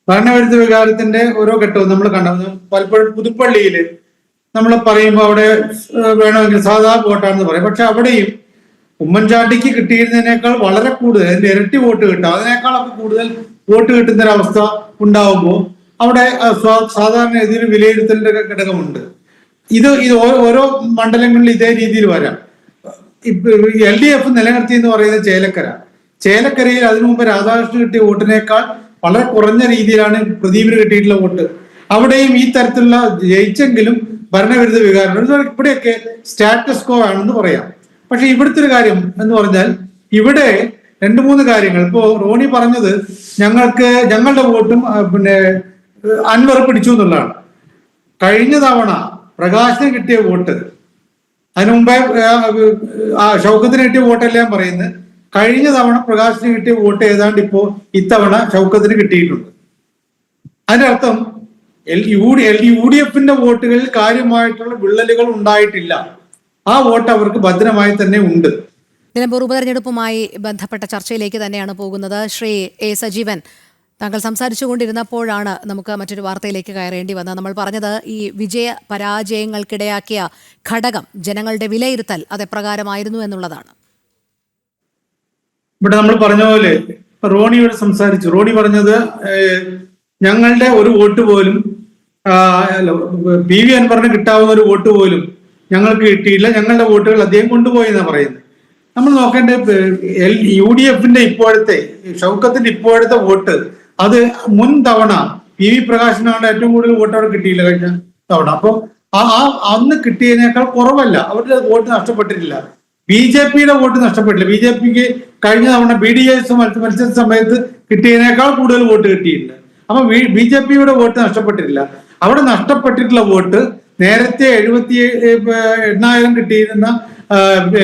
ഭരണവിരുദ്ധ വികാരത്തിന്റെ ഓരോ ഘട്ടവും നമ്മൾ കണ്ടത് പലപ്പോഴും പുതുപ്പള്ളിയിൽ നമ്മൾ പറയുമ്പോൾ അവിടെ വേണമെങ്കിൽ സാധാ വോട്ടാണെന്ന് പറയും. പക്ഷെ അവിടെയും ഉമ്മൻചാണ്ടിക്ക് കിട്ടിയിരുന്നതിനേക്കാൾ വളരെ കൂടുതൽ, അതിന്റെ ഇരട്ടി വോട്ട് കിട്ടും, അതിനേക്കാളൊക്കെ കൂടുതൽ വോട്ട് കിട്ടുന്ന ഒരു അവസ്ഥ ഉണ്ടാവുമ്പോൾ അവിടെ സാധാരണ ഇതിൽ വിലയിരുത്തലിന്റെ ഘടകമുണ്ട്. ഇത് ഓരോ മണ്ഡലങ്ങളിൽ ഇതേ രീതിയിൽ വരാം. LDF നിലനിർത്തി എന്ന് പറയുന്നത് ചേലക്കരയിൽ അതിനു മുമ്പ് രാധാകൃഷ്ണൻ കിട്ടിയ വോട്ടിനേക്കാൾ വളരെ കുറഞ്ഞ രീതിയിലാണ് പ്രദീപിന് കിട്ടിയിട്ടുള്ള വോട്ട്. അവിടെയും ഈ തരത്തിലുള്ള ജയിച്ചെങ്കിലും ഭരണവിരുദ്ധ വികാരം ഇവിടെയൊക്കെ സ്റ്റാറ്റസ് കോ ആണെന്ന് പറയാം. പക്ഷെ ഇവിടുത്തെ ഒരു കാര്യം എന്ന് പറഞ്ഞാൽ ഇവിടെ 2-3 കാര്യങ്ങൾ. ഇപ്പോ റോണി പറഞ്ഞത് ഞങ്ങളുടെ വോട്ടും പിന്നെ അൻവർ പിടിച്ചു എന്നുള്ളതാണ്. കഴിഞ്ഞ തവണ പ്രകാശിന് കിട്ടിയ വോട്ട്, അതിനു മുമ്പേ ഷൗക്കത്തിന് കിട്ടിയ വോട്ടെല്ലാം പറയുന്നത്, കഴിഞ്ഞ തവണ പ്രകാശിന് കിട്ടിയ വോട്ട് ഏതാണ്ട് ഇപ്പോ ഇത്തവണ ഷൗക്കത്തിന് കിട്ടിയിട്ടുണ്ട്. അതിന്റെ അർത്ഥം UDFന്റെ വോട്ടുകളിൽ കാര്യമായിട്ടുള്ള വിള്ളലുകൾ ഉണ്ടായിട്ടില്ല. ആ വോട്ട് അവർക്ക് ഭദ്രമായി തന്നെ ഉണ്ട്. നിലമ്പൂർ ഉപതെരഞ്ഞെടുപ്പുമായി ബന്ധപ്പെട്ട ചർച്ചയിലേക്ക് തന്നെയാണ് പോകുന്നത്. ശ്രീ എ സജീവൻ, താങ്കൾ സംസാരിച്ചുകൊണ്ടിരുന്നപ്പോഴാണ് നമുക്ക് മറ്റൊരു വാർത്തയിലേക്ക് കയറേണ്ടി വന്നത്. നമ്മൾ പറഞ്ഞത് ഈ വിജയ പരാജയങ്ങൾക്കിടയാക്കിയ ഘടകം, ജനങ്ങളുടെ വിലയിരുത്തൽ അതെപ്രകാരമായിരുന്നു എന്നുള്ളതാണ്. ഇവിടെ നമ്മൾ പറഞ്ഞ പോലെ റോണിയോട് സംസാരിച്ചു. റോണി പറഞ്ഞത് ഞങ്ങളുടെ ഒരു വോട്ട് പോലും PV അൻവറിന് കിട്ടാവുന്ന ഒരു വോട്ട് പോലും ഞങ്ങൾക്ക് കിട്ടിയില്ല, ഞങ്ങളുടെ വോട്ടുകൾ അദ്ദേഹം കൊണ്ടുപോയി എന്നാണ് പറയുന്നത്. നമ്മൾ നോക്കേണ്ടത് UDFന്റെ ഇപ്പോഴത്തെ ഷൗക്കത്തിന്റെ ഇപ്പോഴത്തെ വോട്ട് അത് മുൻ തവണ PV പ്രകാശനാണ് ഏറ്റവും കൂടുതൽ വോട്ട് അവിടെ കിട്ടിയില്ല കഴിഞ്ഞ തവണ. അപ്പൊ അന്ന് കിട്ടിയതിനേക്കാൾ കുറവല്ല, അവരുടെ വോട്ട് നഷ്ടപ്പെട്ടിട്ടില്ല. BJPയുടെ വോട്ട് നഷ്ടപ്പെട്ടില്ല. BJPക്ക് കഴിഞ്ഞ തവണ BDS മത്സരിച്ച സമയത്ത് കിട്ടിയതിനേക്കാൾ കൂടുതൽ വോട്ട് കിട്ടിയിട്ടുണ്ട്. അപ്പൊ BJPയുടെ വോട്ട് നഷ്ടപ്പെട്ടിട്ടില്ല. അവിടെ നഷ്ടപ്പെട്ടിട്ടുള്ള വോട്ട് നേരത്തെ 78,000 കിട്ടിയിരുന്ന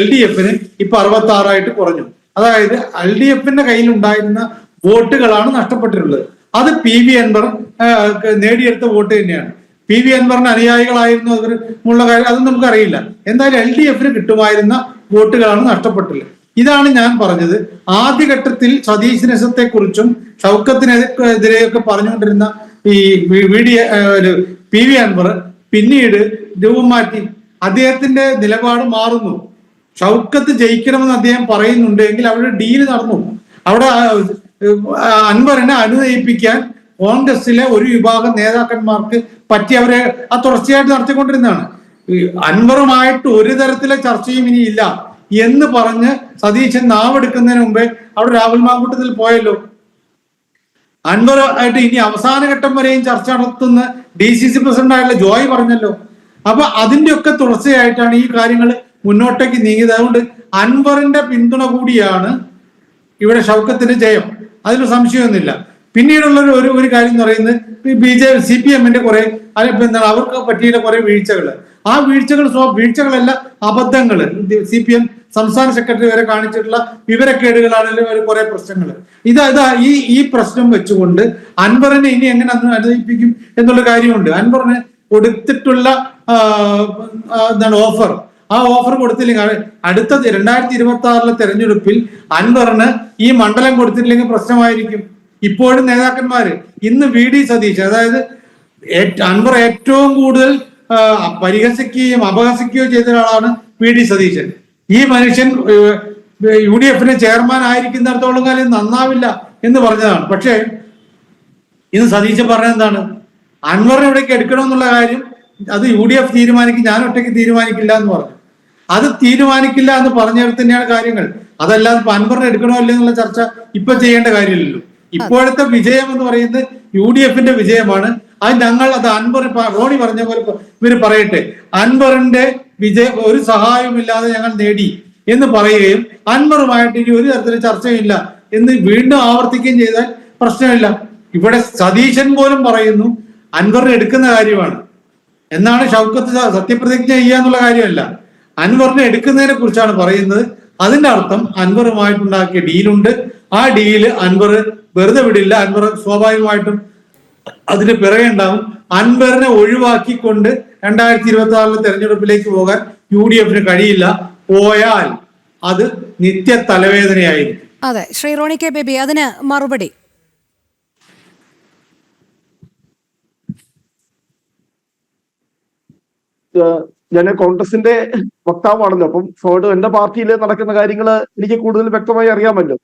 LDFന് ഇപ്പൊ 66 കുറഞ്ഞു. അതായത് LDFന്റെ കയ്യിലുണ്ടായിരുന്ന വോട്ടുകളാണ് നഷ്ടപ്പെട്ടിട്ടുള്ളത്. അത് PV അൻവർ നേടിയെടുത്ത വോട്ട് തന്നെയാണ്. PV അൻവറിന് അനുയായികളായിരുന്നു അവരുള്ള കാര്യം അതൊന്നും നമുക്കറിയില്ല. എന്തായാലും LDFന് കിട്ടുമായിരുന്ന വോട്ടുകളാണ് നഷ്ടപ്പെട്ടിട്ടുള്ളത്. ഇതാണ് ഞാൻ പറഞ്ഞത്. ആദ്യഘട്ടത്തിൽ സതീശനത്തെ കുറിച്ചും ഷൗക്കത്തിനെതിരെയൊക്കെ പറഞ്ഞുകൊണ്ടിരുന്ന ഈ PV അൻവർ പിന്നീട് രൂപം മാറ്റി. അദ്ദേഹത്തിന്റെ നിലപാട് മാറുന്നു. ഷൗക്കത്ത് ജയിക്കണമെന്ന് അദ്ദേഹം പറയുന്നുണ്ടെങ്കിൽ അവിടെ ഡീല് നടന്നു. അവിടെ അൻവറിനെ അനുനയിപ്പിക്കാൻ കോൺഗ്രസിലെ ഒരു വിഭാഗം നേതാക്കന്മാർക്ക് പറ്റി അവരെ തുടർച്ചയായിട്ട് നടത്തിക്കൊണ്ടിരുന്നതാണ്. അൻവറുമായിട്ട് ഒരു തരത്തിലെ ചർച്ചയും ഇനി ഇല്ല എന്ന് പറഞ്ഞ് സതീശൻ നാവെടുക്കുന്നതിന് മുമ്പേ അവിടെ രാഹുൽ മാങ്കൂട്ടത്തിൽ പോയല്ലോ. അൻവർ ആയിട്ട് ഇനി അവസാന ഘട്ടം വരെയും ചർച്ച നടത്തുന്ന DCC പ്രസിഡന്റ് ആയിട്ടുള്ള ജോയ് പറഞ്ഞല്ലോ. അപ്പൊ അതിന്റെ ഒക്കെ തുടർച്ചയായിട്ടാണ് ഈ കാര്യങ്ങൾ മുന്നോട്ടേക്ക് നീങ്ങിയത്. അതുകൊണ്ട് അൻവറിന്റെ പിന്തുണ കൂടിയാണ് ഇവിടെ ഷൗക്കത്തിന്റെ ജയം, അതിന് സംശയമൊന്നുമില്ല. പിന്നീടുള്ള ഒരു കാര്യം എന്ന് പറയുന്നത് CPMന്റെ കുറെ എന്താണ് അവർക്ക് പറ്റിയ കുറെ വീഴ്ചകൾ. ആ വീഴ്ചകളല്ല അബദ്ധങ്ങൾ. CPM സംസ്ഥാന സെക്രട്ടറി വരെ കാണിച്ചിട്ടുള്ള വിവരക്കേടുകളാണെങ്കിലും കുറെ പ്രശ്നങ്ങൾ. ഈ പ്രശ്നം വെച്ചുകൊണ്ട് അൻവറിനെ ഇനി എങ്ങനെ അനുനയിപ്പിക്കും എന്നുള്ള കാര്യമുണ്ട്. അൻവറിന് കൊടുത്തിട്ടുള്ള ഓഫർ, ആ ഓഫർ കൊടുത്തില്ലെങ്കിൽ അടുത്ത 2026 തെരഞ്ഞെടുപ്പിൽ അൻവറിന് ഈ മണ്ഡലം കൊടുത്തിട്ടില്ലെങ്കിൽ പ്രശ്നമായിരിക്കും. ഇപ്പോഴും നേതാക്കന്മാര് ഇന്ന് VD സതീശൻ, അതായത് അൻവർ ഏറ്റവും കൂടുതൽ പരിഹസിക്കുകയും അപഹസിക്കുകയോ ചെയ്ത ഒരാളാണ് VD സതീശൻ. ഈ മനുഷ്യൻ UDFന്റെ ചെയർമാൻ ആയിരിക്കുന്നിടത്തോളം കാലം നന്നാവില്ല എന്ന് പറഞ്ഞതാണ്. പക്ഷേ ഇന്ന് സതീശൻ പറഞ്ഞത് എന്താണ്? അൻവറിനെ ഇവിടേക്ക് എടുക്കണമെന്നുള്ള കാര്യം അത് UDF തീരുമാനിക്കും, ഞാൻ ഒറ്റയ്ക്ക് തീരുമാനിക്കില്ല എന്ന് പറഞ്ഞു. അത് തീരുമാനിക്കില്ല എന്ന് പറഞ്ഞിടത്ത് തന്നെയാണ് കാര്യങ്ങൾ. അതല്ലാതെ ഇപ്പൊ അൻവറിനെ എടുക്കണോ അല്ലേ എന്നുള്ള ചർച്ച ഇപ്പൊ ചെയ്യേണ്ട കാര്യമില്ലല്ലോ. ഇപ്പോഴത്തെ വിജയം എന്ന് പറയുന്നത് UDFന്റെ വിജയമാണ്. അത് അൻവർ റോണി പറഞ്ഞ പോലെ ഇവര് പറയട്ടെ, അൻവറിന്റെ വിജയം ഒരു സഹായവുമില്ലാതെ ഞങ്ങൾ നേടി എന്ന് പറയുകയും അൻവറുമായിട്ട് ഇനി ഒരു തരത്തിലുള്ള ചർച്ചയില്ല എന്ന് വീണ്ടും ആവർത്തിക്കുകയും ചെയ്താൽ പ്രശ്നമില്ല. ഇവിടെ സതീശൻ പോലും പറയുന്നു അൻവറിനെ എടുക്കുന്ന കാര്യമാണ് എന്നാണ്. ഷൗക്കത്ത് സത്യപ്രതിജ്ഞ ചെയ്യാന്നുള്ള കാര്യമല്ല, അൻവറിനെ എടുക്കുന്നതിനെ കുറിച്ചാണ് പറയുന്നത്. അതിന്റെ അർത്ഥം അൻവറുമായിട്ടുണ്ടാക്കിയ ഡീലുണ്ട്. ആ ഡീല് അൻവർ വെറുതെ വിടില്ല. അൻവർ സ്വാഭാവികമായിട്ടും അതിന് പിറകെ ഉണ്ടാവും. അൻവറിനെ ഒഴിവാക്കിക്കൊണ്ട് 2026 തെരഞ്ഞെടുപ്പിലേക്ക് പോകാൻ UDFന് കഴിയില്ല. പോയാൽ അത് നിത്യ തലവേദനയായിരിക്കും. അതെ, ശ്രീ റോണി കെ ബേബി അതിന് മറുപടി. ഞാൻ കോൺഗ്രസിന്റെ വക്താവാണല്ലോ, അപ്പം എന്റെ പാർട്ടിയിൽ നടക്കുന്ന കാര്യങ്ങൾ എനിക്ക് കൂടുതൽ വ്യക്തമായി അറിയാമല്ലോ.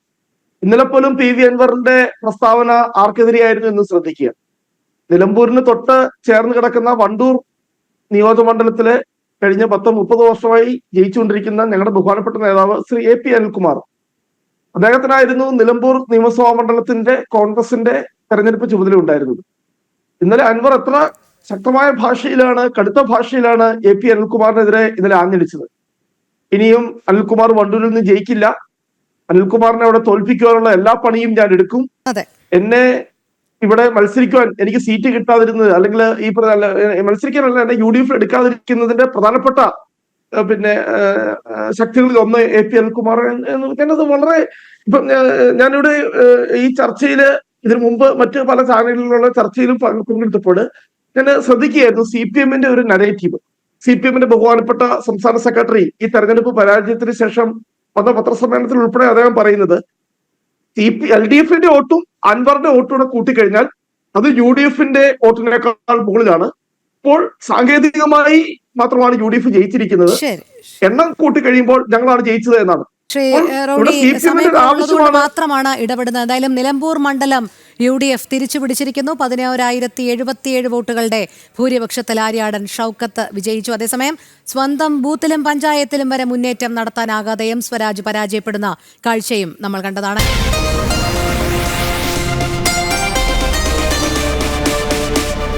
ഇന്നലെ പോലും PV അൻവറിന്റെ പ്രസ്താവന ആർക്കെതിരെയായിരുന്നു എന്ന് ശ്രദ്ധിക്കുക. നിലമ്പൂരിന് തൊട്ട് ചേർന്ന് കിടക്കുന്ന വണ്ടൂർ നിയോജകമണ്ഡലത്തിലെ കഴിഞ്ഞ 10-30 വർഷമായി ജയിച്ചുകൊണ്ടിരിക്കുന്ന ഞങ്ങളുടെ ബഹുമാനപ്പെട്ട നേതാവ് ശ്രീ AP അനിൽകുമാർ, അദ്ദേഹത്തിനായിരുന്നു നിലമ്പൂർ നിയമസഭാ മണ്ഡലത്തിന്റെ കോൺഗ്രസിന്റെ തെരഞ്ഞെടുപ്പ് ചുമതല ഉണ്ടായിരുന്നത്. ഇന്നലെ അൻവർ എത്ര ശക്തമായ ഭാഷയിലാണ്, കടുത്ത ഭാഷയിലാണ് AP അനിൽകുമാറിനെതിരെ ഇന്നലെ ആഞ്ഞടിച്ചത്. ഇനിയും അനിൽകുമാർ വണ്ടൂരിൽ നിന്ന് ജയിക്കില്ല, അനിൽകുമാറിനെ അവിടെ തോൽപ്പിക്കുവാനുള്ള എല്ലാ പണിയും ഞാൻ എടുക്കും, എന്നെ ഇവിടെ മത്സരിക്കുവാൻ എനിക്ക് സീറ്റ് കിട്ടാതിരുന്നത് അല്ലെങ്കിൽ ഈ മത്സരിക്കാനല്ല എന്നെ UDF എടുക്കാതിരിക്കുന്നതിന്റെ പ്രധാനപ്പെട്ട ശക്തികളിൽ ഒന്ന് AP അനിൽകുമാർ എന്നത് വളരെ ഇപ്പൊ ഞാനിവിടെ ഈ ചർച്ചയില് ഇതിനു മുമ്പ് മറ്റു പല ചാനലുകളിലുള്ള ചർച്ചയിലും പങ്കെടുത്തപ്പോൾ ഞാൻ ശ്രദ്ധിക്കുകയായിരുന്നു CPMന്റെ ഒരു നരേറ്റീവ്. CPMന്റെ ബഹുമാനപ്പെട്ട സംസ്ഥാന സെക്രട്ടറി ഈ തെരഞ്ഞെടുപ്പ് പരാജയത്തിന് ശേഷം വന്ന പത്രസമ്മേളനത്തിൽ ഉൾപ്പെടെ അദ്ദേഹം പറയുന്നത് LDFന്റെ വോട്ടും അൻവറിന്റെ വോട്ടും കൂടെ കൂട്ടിക്കഴിഞ്ഞാൽ അത് UDFന്റെ വോട്ടിനേക്കാൾ മുകളിലാണ്. ഇപ്പോൾ സാങ്കേതികമായി മാത്രമാണ് UDF ജയിച്ചിരിക്കുന്നത്, എണ്ണം കൂട്ടിക്കഴിയുമ്പോൾ ഞങ്ങളാണ് ജയിച്ചത് എന്നാണ്. മാത്രമാണ് ഇടപെടുന്നത്. എന്തായാലും നിലമ്പൂർ മണ്ഡലം UDF തിരിച്ചു പിടിച്ചിരിക്കുന്നു. 11,077 വോട്ടുകളുടെ ഭൂരിപക്ഷത്തിൽ ആര്യാടൻ ഷൗക്കത്ത് വിജയിച്ചു. അതേസമയം സ്വന്തം ബൂത്തിലും പഞ്ചായത്തിലും വരെ മുന്നേറ്റം നടത്താനാകാതെ എം സ്വരാജ് പരാജയപ്പെടുന്ന കാഴ്ചയും നമ്മൾ കണ്ടതാണ്.